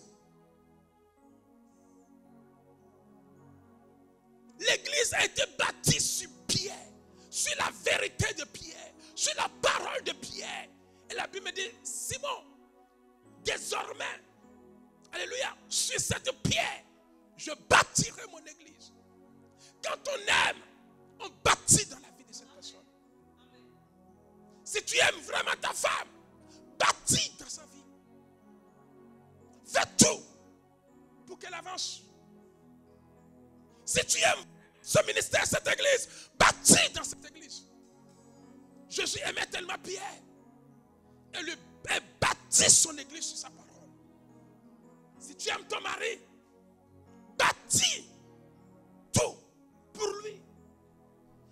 L'église a été bâtie sur Pierre, sur la vérité de Pierre, sur la parole de Pierre. Et la Bible dit, Simon, désormais, alléluia, sur cette pierre, je bâtirai mon église. Quand on aime, on bâtit dans la vie de cette personne. Si tu aimes vraiment ta femme, bâtis dans sa vie. Fais tout pour qu'elle avance. Si tu aimes ce ministère, cette église, bâtis dans cette église. Jésus aimait tellement Pierre. Et bâtit son église sur sa parole. Si tu aimes ton mari, bâtis tout pour lui.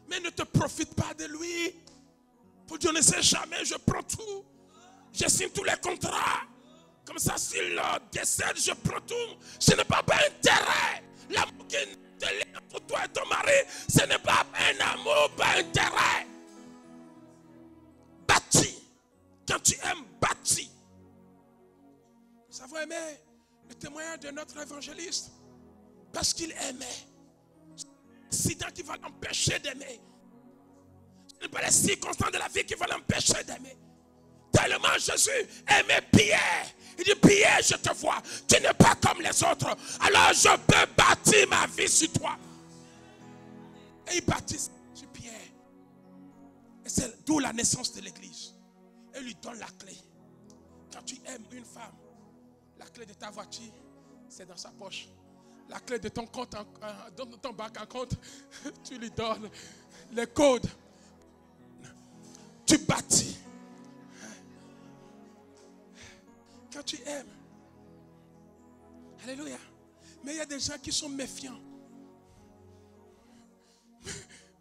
Mais ne te profite pas de lui. Pour Dieu ne sait jamais, je prends tout. Je signe tous les contrats. Comme ça, s'il décède, je prends tout. Je n'ai pas intérêt. L'amour qui te lie entre toi et ton mari, ce n'est pas un amour, pas un intérêt. Bâti. Quand tu aimes, bâti. Nous avons aimé le témoignage de notre évangéliste. Parce qu'il aimait. C'est l'accident qui va l'empêcher d'aimer. Ce n'est pas les circonstances de la vie qui vont l'empêcher d'aimer. Tellement Jésus aimait Pierre. Il dit, Pierre, je te vois. Tu n'es pas comme les autres. Alors je peux bâtir ma vie sur toi. Et il baptise sur Pierre. Et c'est d'où la naissance de l'église. Et lui donne la clé. Quand tu aimes une femme, la clé de ta voiture, c'est dans sa poche. La clé de ton compte, de ton banque en compte, tu lui donnes les codes. Tu bâtis. Quand tu aimes. Alléluia. Mais il y a des gens qui sont méfiants.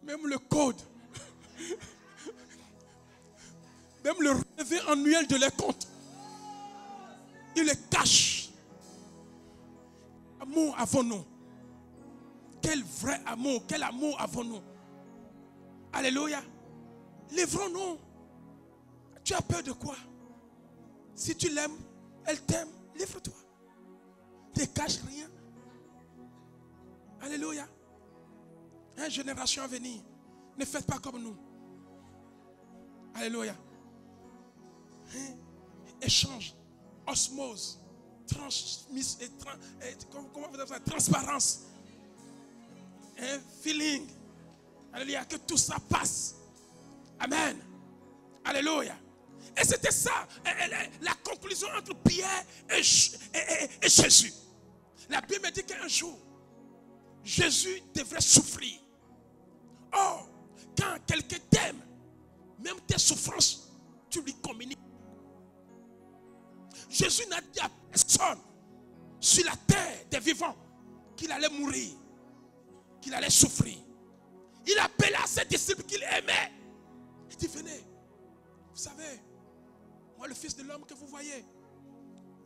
Même le code. Même le relevé annuel de leurs comptes. Ils le cachent. Amour avons-nous? Quel vrai amour, quel amour avons-nous? Alléluia. Livrons-nous. Tu as peur de quoi? Si tu l'aimes, elle t'aime, livre-toi. Ne cache rien. Alléluia. Une génération à venir, ne faites pas comme nous. Alléluia. Échange, osmose, comment vous appelez ça? Transparence, feeling. Alléluia, que tout ça passe. Amen. Alléluia. Et c'était ça, la conclusion entre Pierre et Jésus. La Bible dit qu'un jour, Jésus devrait souffrir. Or, quand quelqu'un t'aime, même tes souffrances, tu lui communiques. Jésus n'a dit à personne sur la terre des vivants qu'il allait mourir, qu'il allait souffrir. Il appela ses disciples qu'il aimait. Il dit, venez, vous savez, moi le Fils de l'homme que vous voyez,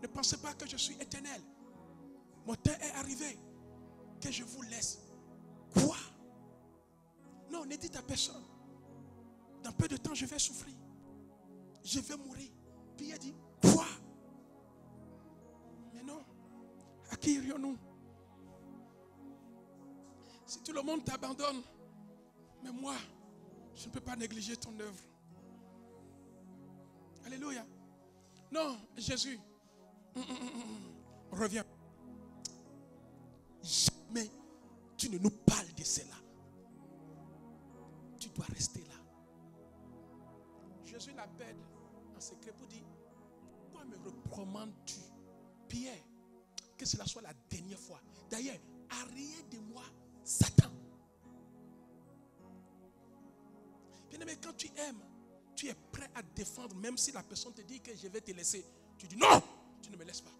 ne pensez pas que je suis éternel. Mon temps est arrivé, que je vous laisse. Quoi? Non, ne dites à personne. Dans peu de temps, je vais souffrir. Je vais mourir. Puis il a dit, quoi? Mais non. À qui irions-nous? Si tout le monde t'abandonne, mais moi, je ne peux pas négliger ton œuvre. Alléluia. Non, Jésus, reviens. Jamais tu ne nous parles de cela. Tu dois rester là. Jésus l'appelle en secret pour dire, pourquoi me reprimandes-tu? Pierre, que cela soit la dernière fois. D'ailleurs, arrière de moi, Satan. Bien-aimé, quand tu aimes, tu es prêt à défendre, même si la personne te dit que je vais te laisser. Tu dis non, tu ne me laisses pas.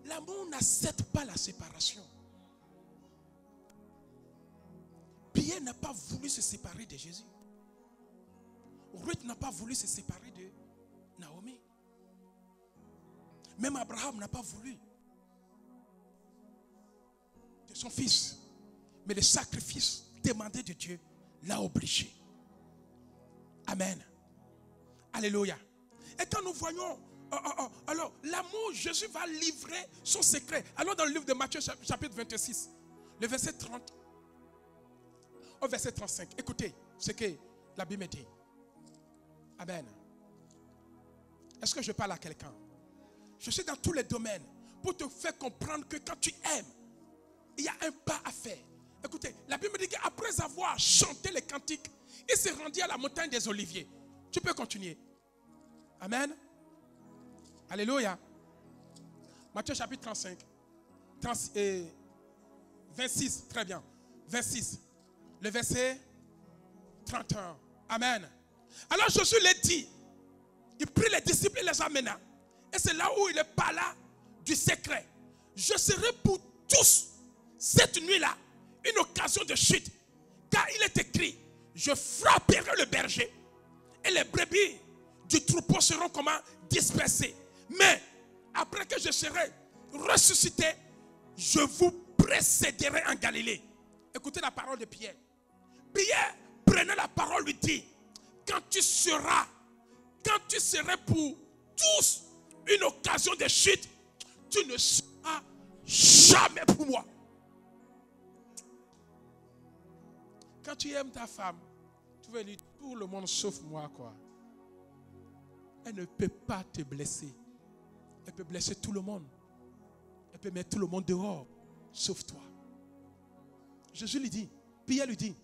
L'amour n'accepte pas la séparation. Pierre n'a pas voulu se séparer de Jésus. Ruth n'a pas voulu se séparer de Naomi. Même Abraham n'a pas voulu de son fils. Mais le sacrifice demandé de Dieu l'a obligé. Amen. Alléluia. Et quand nous voyons, alors l'amour, Jésus va livrer son secret. Alors dans le livre de Matthieu chapitre 26, le verset 30 au verset 35. Écoutez ce que la Bible dit. Amen. Est-ce que je parle à quelqu'un? Je suis dans tous les domaines pour te faire comprendre que quand tu aimes, il y a un pas à faire. Écoutez, la Bible dit qu'après avoir chanté les cantiques, il s'est rendu à la montagne des Oliviers. Tu peux continuer. Amen. Alléluia. Matthieu chapitre 35. 26, très bien. 26. Le verset 31. Amen. Alors Jésus l'a dit. Il prit les disciples et les amena. Et c'est là où il parla du secret. Je serai pour tous cette nuit-là une occasion de chute. Car il est écrit, je frapperai le berger et les brebis du troupeau seront comment? Dispersées. Mais après que je serai ressuscité, je vous précéderai en Galilée. Écoutez la parole de Pierre. Pierre prenait la parole, lui dit, quand tu serais pour tous une occasion de chute, tu ne seras jamais pour moi. Quand tu aimes ta femme, tu vas dire tout le monde sauf moi, quoi. Elle ne peut pas te blesser. Elle peut blesser tout le monde. Elle peut mettre tout le monde dehors, sauf toi. Jésus lui dit, Pierre lui dit,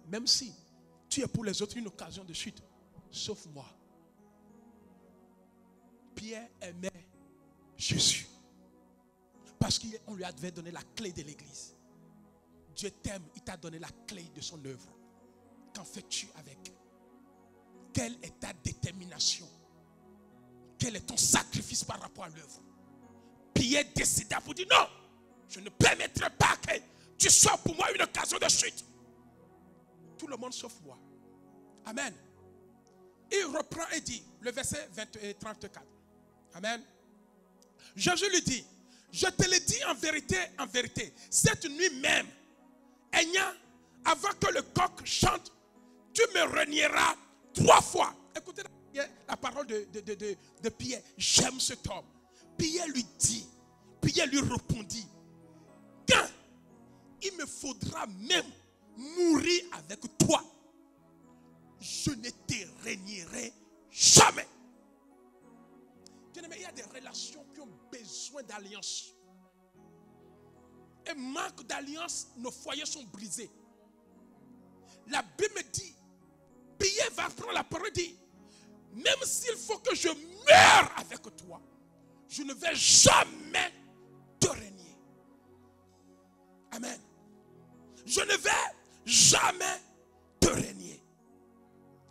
même si tu es pour les autres une occasion de chute, sauf moi. Pierre aimait Jésus. Parce qu'on lui avait donné la clé de l'église. Dieu t'aime, il t'a donné la clé de son œuvre. Qu'en fais-tu avec? Quelle est ta détermination? Quel est ton sacrifice par rapport à l'œuvre? Pierre décida pour dire non, je ne permettrai pas que tu sois pour moi une occasion de chute. Tout le monde sauf moi. Amen. Il reprend et dit, le verset 34. Amen. Jésus lui dit, je te le dis en vérité, cette nuit même, ayant, avant que le coq chante, tu me renieras 3 fois. Écoutez la parole de Pierre. J'aime cet homme. Pierre lui répondit, quand il me faudra même mourir avec toi, je ne te renierai jamais. Il y a des relations qui ont besoin d'alliance. Et manque d'alliance, nos foyers sont brisés. La Bible me dit, Pierre va prendre la parole et dire, même s'il faut que je meure avec toi, je ne vais jamais te renier. Amen. Je ne vais jamais te renier.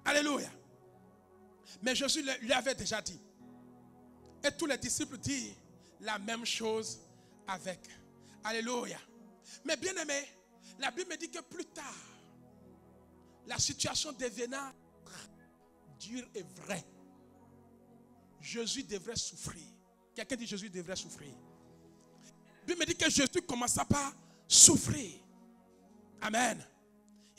Alléluia. Mais Jésus lui avait déjà dit. Et tous les disciples disent la même chose avec. Alléluia. Mais bien aimé, la Bible me dit que plus tard, la situation devenant dure et vraie. Jésus devrait souffrir. Quelqu'un dit Jésus devrait souffrir. La Bible me dit que Jésus commença par souffrir. Amen.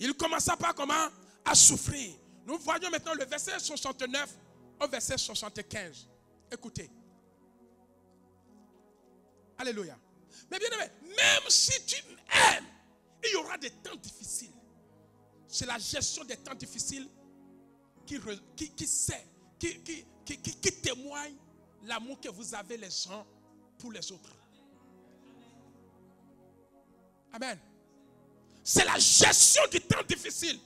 Il commença par comment? À souffrir. Nous voyons maintenant le verset 69 au verset 75. Écoutez. Alléluia. Mais bien aimé, même si tu m'aimes, il y aura des temps difficiles. C'est la gestion des temps difficiles qui témoigne l'amour que vous avez les uns pour les autres. Amen. C'est la gestion du temps difficile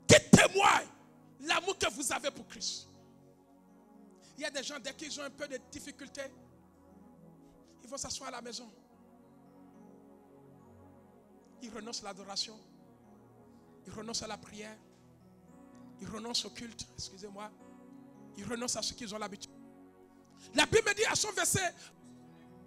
qui témoigne l'amour que vous avez pour Christ. Il y a des gens, dès qu'ils ont un peu de difficultés, ils vont s'asseoir à la maison. Ils renoncent à l'adoration. Ils renoncent à la prière. Ils renoncent au culte, excusez-moi. Ils renoncent à ce qu'ils ont l'habitude. La Bible me dit à son verset,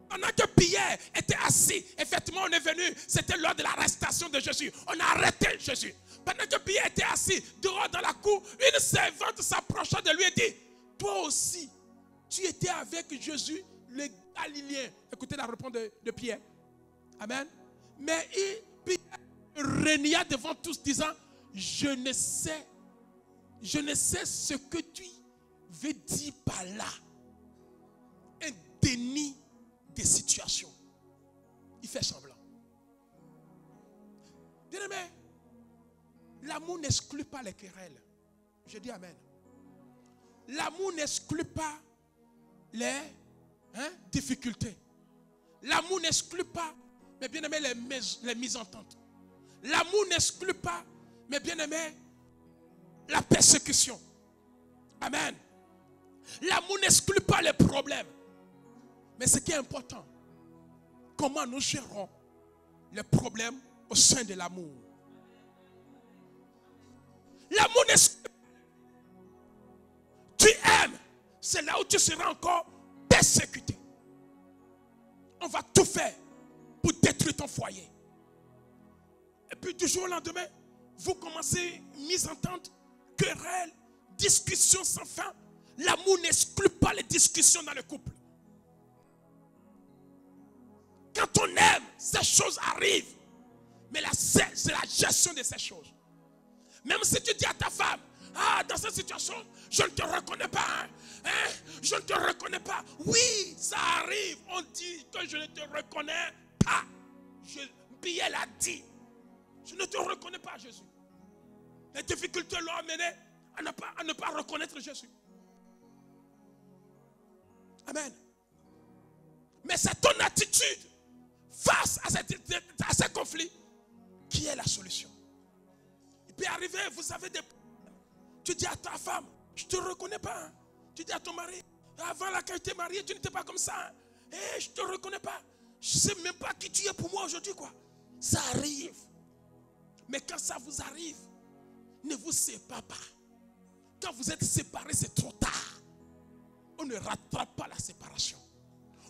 pendant que Pierre était assis, effectivement on est venu, c'était lors de l'arrestation de Jésus. On a arrêté Jésus. Pendant que Pierre était assis dehors dans la cour, une servante s'approcha de lui et dit, toi aussi, tu étais avec Jésus, le Galiléen. Écoutez la réponse de Pierre. Amen. Mais Pierre renia devant tous disant, je ne sais ce que tu veux dire par là. Un déni des situations. Il fait semblant. Bien-aimé, l'amour n'exclut pas les querelles. Je dis amen. L'amour n'exclut pas les difficultés. L'amour n'exclut pas, mais bien aimé, les mésententes. L'amour n'exclut pas, mais bien aimé, la persécution. Amen. L'amour n'exclut pas les problèmes. Mais ce qui est important, comment nous gérons les problèmes au sein de l'amour. L'amour n'exclut pas. Tu aimes, c'est là où tu seras encore persécuté. On va tout faire pour détruire ton foyer. Et puis du jour au lendemain, vous commencez mésentente, querelle, discussion sans fin. L'amour n'exclut pas les discussions dans le couple. Quand on aime, ces choses arrivent. Mais c'est la gestion de ces choses. Même si tu dis à ta femme, ah, dans cette situation, je ne te reconnais pas. Hein? Je ne te reconnais pas. Oui, ça arrive. On dit que je ne te reconnais pas. Pierre l'a dit. Je ne te reconnais pas, Jésus. Les difficultés l'ont amené à ne pas reconnaître Jésus. Amen. Mais c'est ton attitude face à ces conflits qui est la solution. Il peut arriver, vous avez des problèmes. Tu dis à ta femme, je ne te reconnais pas. Tu dis à ton mari, avant laquelle tu étais marié, tu n'étais pas comme ça. Je ne te reconnais pas. Je ne sais même pas qui tu es pour moi aujourd'hui, quoi. Ça arrive. Mais quand ça vous arrive, ne vous séparez pas. Quand vous êtes séparés, c'est trop tard. On ne rattrape pas la séparation.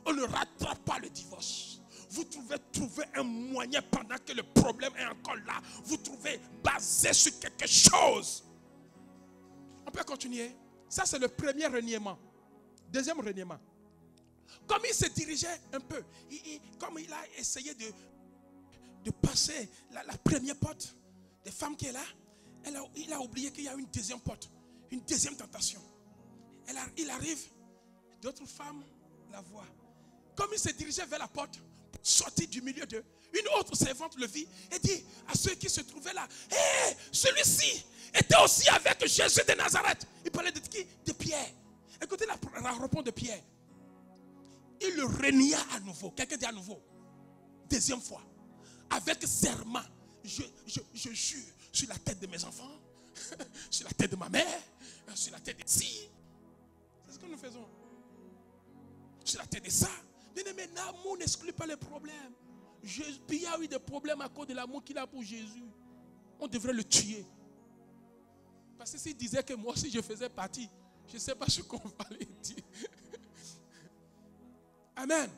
On ne rattrape pas le divorce. Vous trouvez un moyen pendant que le problème est encore là. Vous trouvez basé sur quelque chose. On peut continuer. Ça, c'est le premier reniement. Deuxième reniement. Comme il se dirigeait un peu, comme il a essayé de passer la première porte des femmes qui est là, il a oublié qu'il y a une deuxième porte, une deuxième tentation. Il arrive, d'autres femmes la voient. Comme il se dirigeait vers la porte, sorti du milieu d'eux, une autre servante le vit et dit à ceux qui se trouvaient là, hé, celui-ci était aussi avec Jésus de Nazareth. Il parlait de qui? De Pierre. Écoutez la réponse de Pierre. Il le renia à nouveau. Quelqu'un dit à nouveau. Deuxième fois. Avec serment. Je jure sur la tête de mes enfants, sur la tête de ma mère, sur la tête de ci. C'est ce que nous faisons. Sur la tête de ça. Mais l'amour n'exclut pas les problèmes. Pierre a eu des problèmes à cause de l'amour qu'il a pour Jésus. On devrait le tuer. Parce que s'il disait que moi aussi je faisais partie, je ne sais pas ce qu'on va lui dire. Amen.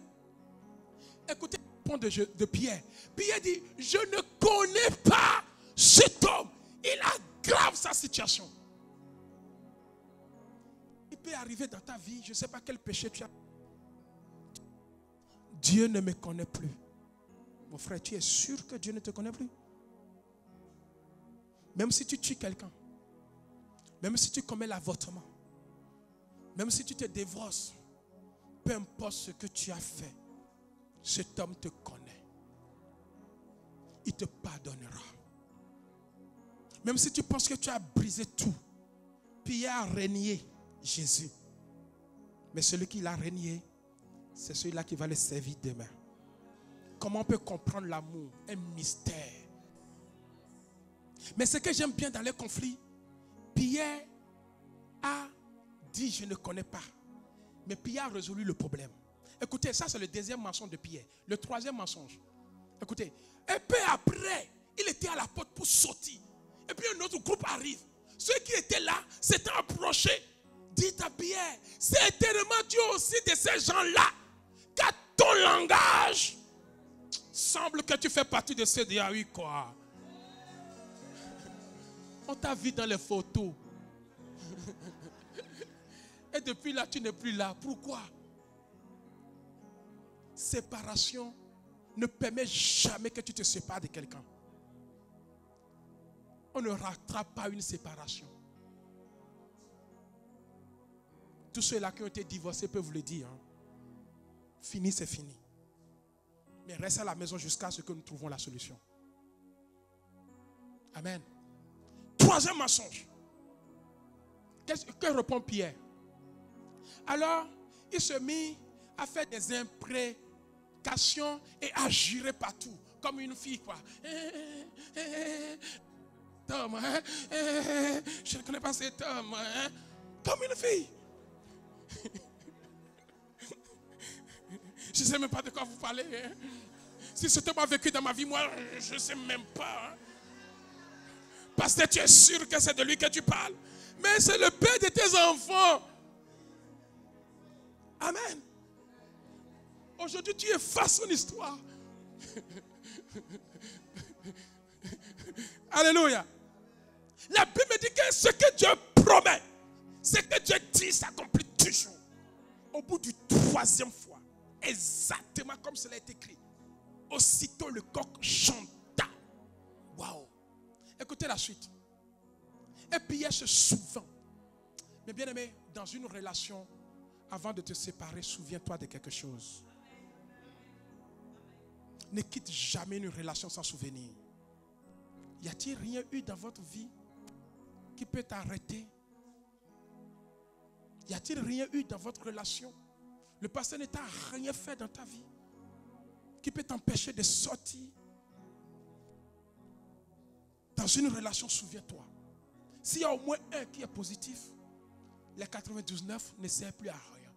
Écoutez le point de Pierre. Pierre dit, je ne connais pas cet homme. Il aggrave sa situation. Il peut arriver dans ta vie, je ne sais pas quel péché tu as. Dieu ne me connaît plus. Mon frère, tu es sûr que Dieu ne te connaît plus? Même si tu tues quelqu'un, même si tu commets l'avortement, même si tu te divorces, peu importe ce que tu as fait, cet homme te connaît. Il te pardonnera. Même si tu penses que tu as brisé tout, Pierre a renié Jésus. Mais celui qui l'a renié, c'est celui-là qui va le servir demain. Comment on peut comprendre l'amour? Un mystère. Mais ce que j'aime bien dans les conflits, Pierre a dit je ne connais pas. Mais Pierre a résolu le problème. Écoutez, ça c'est le deuxième mensonge de Pierre. Le troisième mensonge. Écoutez, un peu après, il était à la porte pour sortir. Et puis un autre groupe arrive. Ceux qui étaient là s'étaient approchés. Dit à Pierre, certainement tu es aussi de ces gens-là. Car ton langage semble que tu fais partie de ceux de oui quoi. On t'a vu dans les photos. Et depuis là, tu n'es plus là. Pourquoi? Séparation ne permet jamais que tu te sépares de quelqu'un. On ne rattrape pas une séparation. Tous ceux-là qui ont été divorcés peuvent vous le dire. Hein. Fini, c'est fini. Mais reste à la maison jusqu'à ce que nous trouvons la solution. Amen. Troisième mensonge. Que répond Pierre? Alors, il se mit à faire des imprécations et à jurer partout, comme une fille, quoi. Tom, hein? Je ne connais pas cet homme, hein? Comme une fille. Je ne sais même pas de quoi vous parlez. Hein? Si cet homme a vécu dans ma vie, moi, je ne sais même pas. Hein? Parce que tu es sûr que c'est de lui que tu parles. Mais c'est le père de tes enfants. Amen. Aujourd'hui, tu effaces son histoire. Alléluia. La Bible dit que ce que Dieu promet, ce que Dieu dit s'accomplit toujours. Au bout du troisième fois, exactement comme cela est écrit. Aussitôt le coq chanta. Waouh. Écoutez la suite. Et Pierre se souvint. Mais bien aimé, dans une relation, avant de te séparer, souviens-toi de quelque chose. Ne quitte jamais une relation sans souvenir. Y a-t-il rien eu dans votre vie qui peut t'arrêter? Y a-t-il rien eu dans votre relation? Le passé ne t'a rien fait dans ta vie qui peut t'empêcher de sortir. Dans une relation, souviens-toi. S'il y a au moins un qui est positif, les 99 ne servent plus à rien.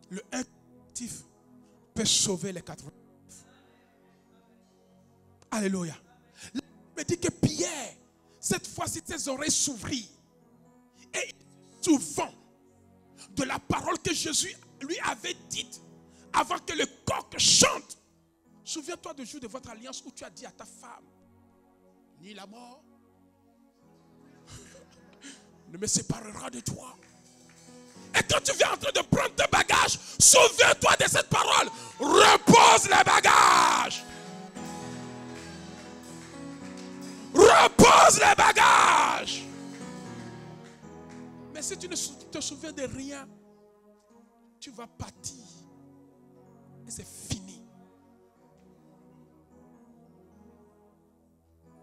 Le un positif peut sauver les 99. Alléluia. La Bible me dit que Pierre, cette fois-ci, ses oreilles s'ouvrirent. Et souvent, de la parole que Jésus lui avait dite avant que le coq chante. Souviens-toi du jour de votre alliance où tu as dit à ta femme, ni la mort ne me séparera de toi. Et quand tu viens en train de prendre tes bagages, souviens-toi de cette parole. Repose les bagages. Repose les bagages. Mais si tu ne te souviens de rien, tu vas partir. Et c'est fini.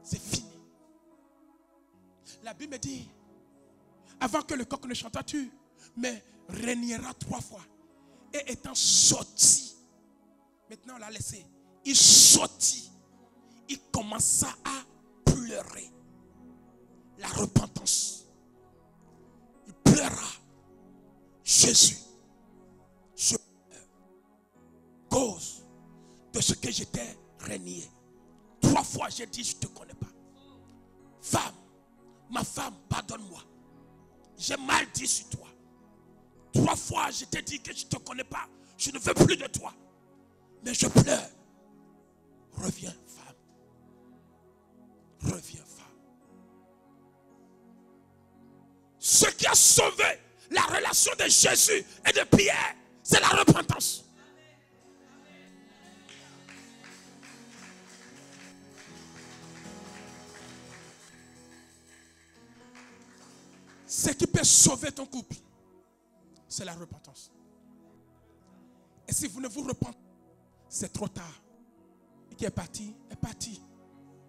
C'est fini. La Bible me dit, avant que le coq ne chantât, tu mais régneras 3 fois. Et étant sorti, maintenant on l'a laissé, il sortit, il commença à pleurer. La repentance. Il pleura. Jésus, je pleure. Cause de ce que j'étais régné. 3 fois j'ai dit, je ne te connais pas. Femme, ma femme, pardonne-moi. J'ai mal dit sur toi. 3 fois je t'ai dit que je ne te connais pas. Je ne veux plus de toi. Mais je pleure. Reviens, femme. Reviens, femme. Ce qui a sauvé la relation de Jésus et de Pierre, c'est la repentance. Ce qui peut sauver ton couple, c'est la repentance. Et si vous ne vous repentez, c'est trop tard. Ce qui est parti, est parti.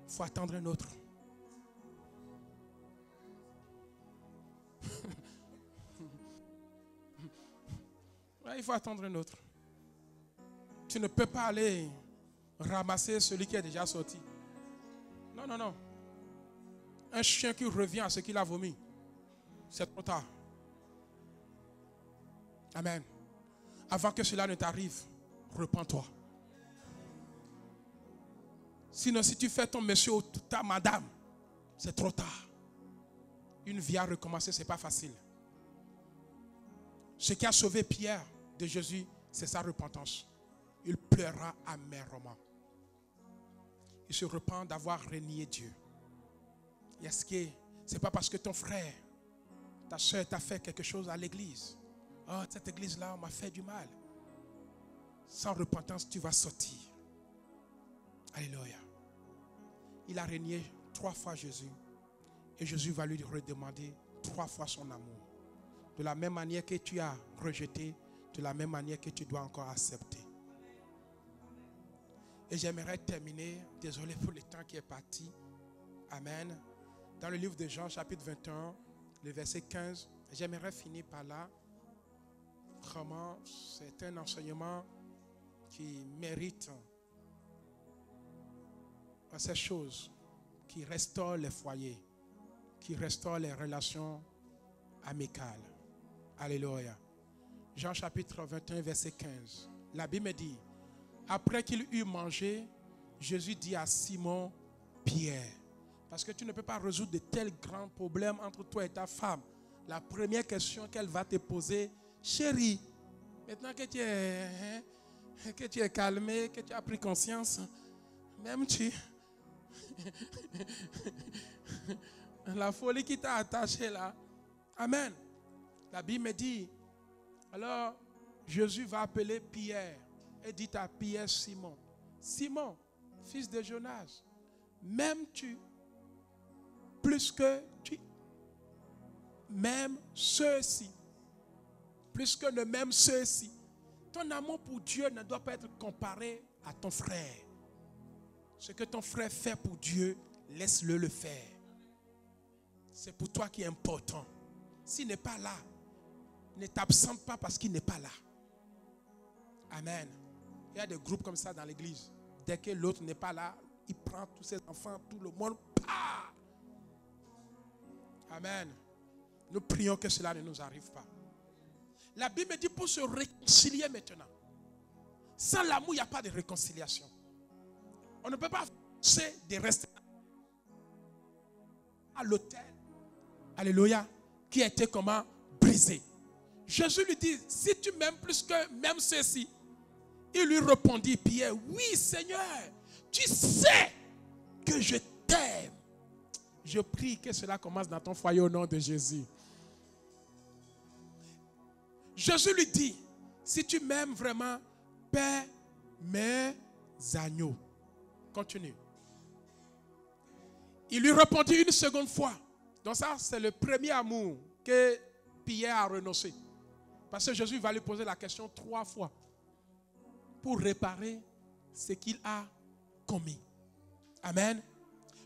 Il faut attendre un autre. Ouais, il faut attendre un autre. Tu ne peux pas aller ramasser celui qui est déjà sorti. Non, non, non. Un chien qui revient à ce qu'il a vomi, c'est trop tard. Amen. Avant que cela ne t'arrive, repens-toi. Sinon, si tu fais ton monsieur ou ta madame, c'est trop tard. Une vie à recommencer, ce n'est pas facile. Ce qui a sauvé Pierre de Jésus, c'est sa repentance. Il pleura amèrement. Il se repent d'avoir renié Dieu. Est-ce que ce n'est pas parce que ton frère, ta soeur t'a fait quelque chose à l'église? Oh, cette église-là, on m'a fait du mal. Sans repentance, tu vas sortir. Alléluia. Il a renié 3 fois Jésus. Et Jésus va lui redemander 3 fois son amour. De la même manière que tu as rejeté, de la même manière que tu dois encore accepter. Et j'aimerais terminer, désolé pour le temps qui est parti. Amen. Dans le livre de Jean, chapitre 21, le verset 15, j'aimerais finir par là. Vraiment, c'est un enseignement qui mérite ces choses, qui restaurent les foyers, qui restaurent les relations amicales. Alléluia. Jean chapitre 21, verset 15. La Bible dit, après qu'il eut mangé, Jésus dit à Simon Pierre, parce que tu ne peux pas résoudre de tels grands problèmes entre toi et ta femme. La première question qu'elle va te poser, chérie, maintenant que tu es calmé, que tu as pris conscience, même tu... la folie qui t'a attaché là. Amen. La Bible me dit, alors Jésus va appeler Pierre et dit à Pierre Simon, Simon, fils de Jonas, m'aimes-tu plus que tu m'aimes ceux-ci? Plus que ne m'aiment ceux-ci. Ton amour pour Dieu ne doit pas être comparé à ton frère. Ce que ton frère fait pour Dieu, laisse-le le faire. C'est pour toi qui est important. S'il n'est pas là, ne t'absente pas parce qu'il n'est pas là. Amen. Il y a des groupes comme ça dans l'église. Dès que l'autre n'est pas là, il prend tous ses enfants, tout le monde. Pah! Amen. Nous prions que cela ne nous arrive pas. La Bible dit pour se réconcilier maintenant. Sans l'amour, il n'y a pas de réconciliation. On ne peut pas forcer de rester à l'autel. Alléluia. Qui a été comment? Brisé. Jésus lui dit, si tu m'aimes plus que même ceux-ci. Il lui répondit, Pierre, oui Seigneur, tu sais que je t'aime. Je prie que cela commence dans ton foyer au nom de Jésus. Jésus lui dit, si tu m'aimes vraiment, paie mes agneaux. Continue. Il lui répondit une seconde fois. Donc ça, c'est le premier amour que Pierre a renoncé. Parce que Jésus va lui poser la question 3 fois pour réparer ce qu'il a commis. Amen.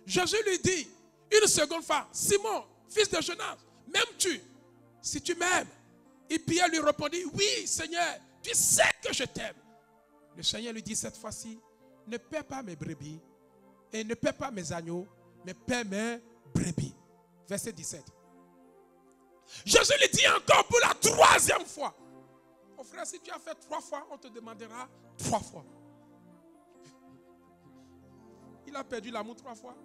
Jésus lui dit une seconde fois, Simon, fils de Jonas, m'aimes-tu? Si tu m'aimes. Et Pierre lui répondit, oui Seigneur, tu sais que je t'aime. Le Seigneur lui dit cette fois-ci, ne paie pas mes brebis et ne paie pas mes agneaux, mais paie mes brebis. Verset 17. Jésus lui dit encore pour la 3e fois. Mon frère, si tu as fait 3 fois, on te demandera 3 fois. Il a perdu l'amour 3 fois.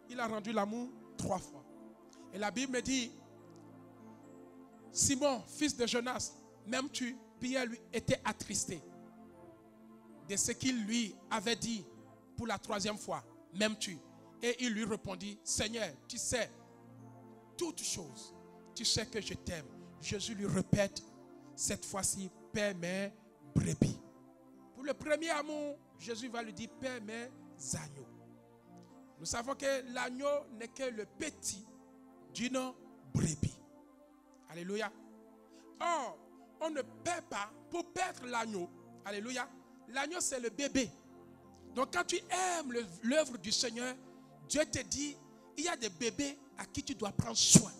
Il a rendu l'amour 3 fois. Et la Bible me dit, Simon, fils de Jonas, m'aimes-tu? Pierre lui était attristé de ce qu'il lui avait dit pour la 3e fois. M'aimes-tu? Et il lui répondit, Seigneur, tu sais toutes choses. Tu sais que je t'aime. Jésus lui répète, cette fois-ci, paie mes brebis. Pour le premier amour, Jésus va lui dire, paie mes agneaux. Nous savons que l'agneau n'est que le petit d'une brebis. Alléluia. Or, on ne paie pas pour perdre l'agneau. Alléluia. L'agneau, c'est le bébé. Donc, quand tu aimes l'œuvre du Seigneur, Dieu te dit, il y a des bébés à qui tu dois prendre soin.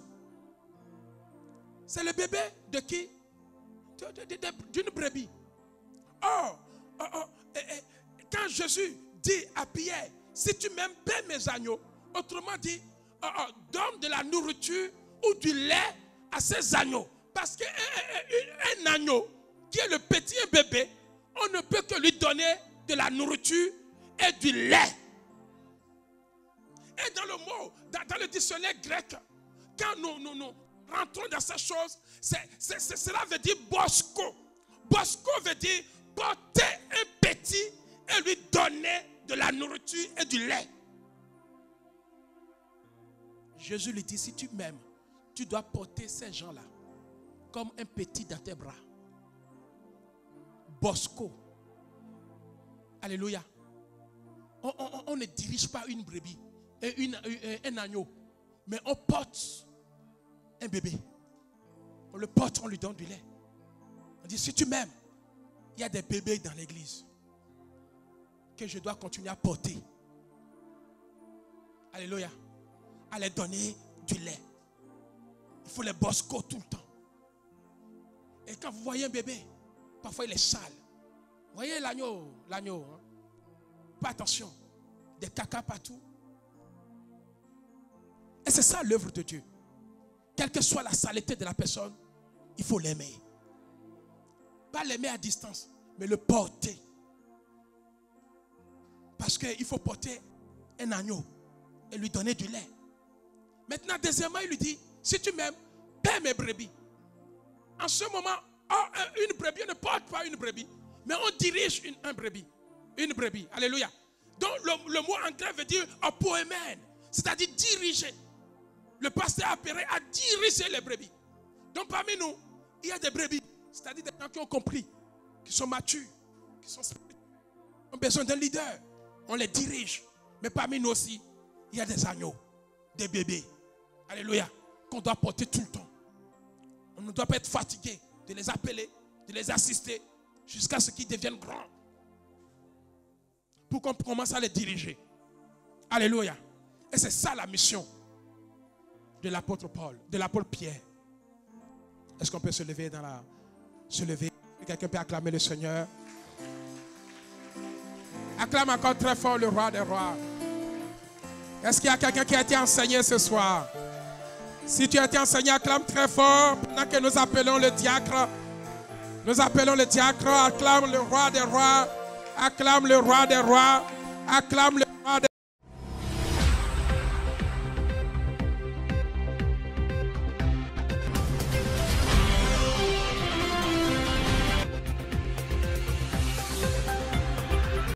C'est le bébé de qui? D'une brebis. Or, quand Jésus dit à Pierre, si tu m'aimes, paie mes agneaux. Autrement dit, donne de la nourriture ou du lait à ces agneaux. Parce qu'un agneau qui est le petit bébé, on ne peut que lui donner de la nourriture et du lait. Et dans le mot, dans le dictionnaire grec, quand nous rentrons dans ces choses, cela veut dire bosco. Bosco veut dire porter un petit et lui donner de la nourriture et du lait. Jésus lui dit, si tu m'aimes, tu dois porter ces gens-là comme un petit dans tes bras. Bosco. Alléluia. On ne dirige pas une brebis et un agneau, mais on porte un bébé. On le porte, on lui donne du lait. On dit, si tu m'aimes, il y a des bébés dans l'église que je dois continuer à porter. Alléluia. À les donner du lait. Il faut les bosco tout le temps. Et quand vous voyez un bébé, parfois il est sale. Vous voyez l'agneau, hein? Pas attention. Des caca partout. Et c'est ça l'œuvre de Dieu. Quelle que soit la saleté de la personne, il faut l'aimer. Pas l'aimer à distance, mais le porter. Parce qu'il faut porter un agneau et lui donner du lait. Maintenant, deuxièmement, il lui dit, si tu m'aimes, paie mes brebis. En ce moment, une brebis, on ne porte pas une brebis, mais on dirige un brebis. Une brebis. Alléluia. Donc, le mot en grec veut dire apoemen, c'est-à-dire diriger. Le pasteur a appelé à diriger les brebis. Donc, parmi nous, il y a des brebis, c'est-à-dire des gens qui ont compris, qui sont matures, qui sont spirituels ont besoin d'un leader. On les dirige. Mais parmi nous aussi, il y a des agneaux, des bébés. Alléluia. Qu'on doit porter tout le temps. On ne doit pas être fatigué de les appeler, de les assister, jusqu'à ce qu'ils deviennent grands. Pour qu'on commence à les diriger. Alléluia. Et c'est ça la mission de l'apôtre Paul, de l'apôtre Pierre. Est-ce qu'on peut se lever se lever? Quelqu'un peut acclamer le Seigneur? Acclame encore très fort le roi des rois. Est-ce qu'il y a quelqu'un qui a été enseigné ce soir? Si tu as été enseigné, acclame très fort pendant que nous appelons le diacre. Nous appelons le diacre, acclame le roi des rois. Acclame le roi des rois. Acclame le roi des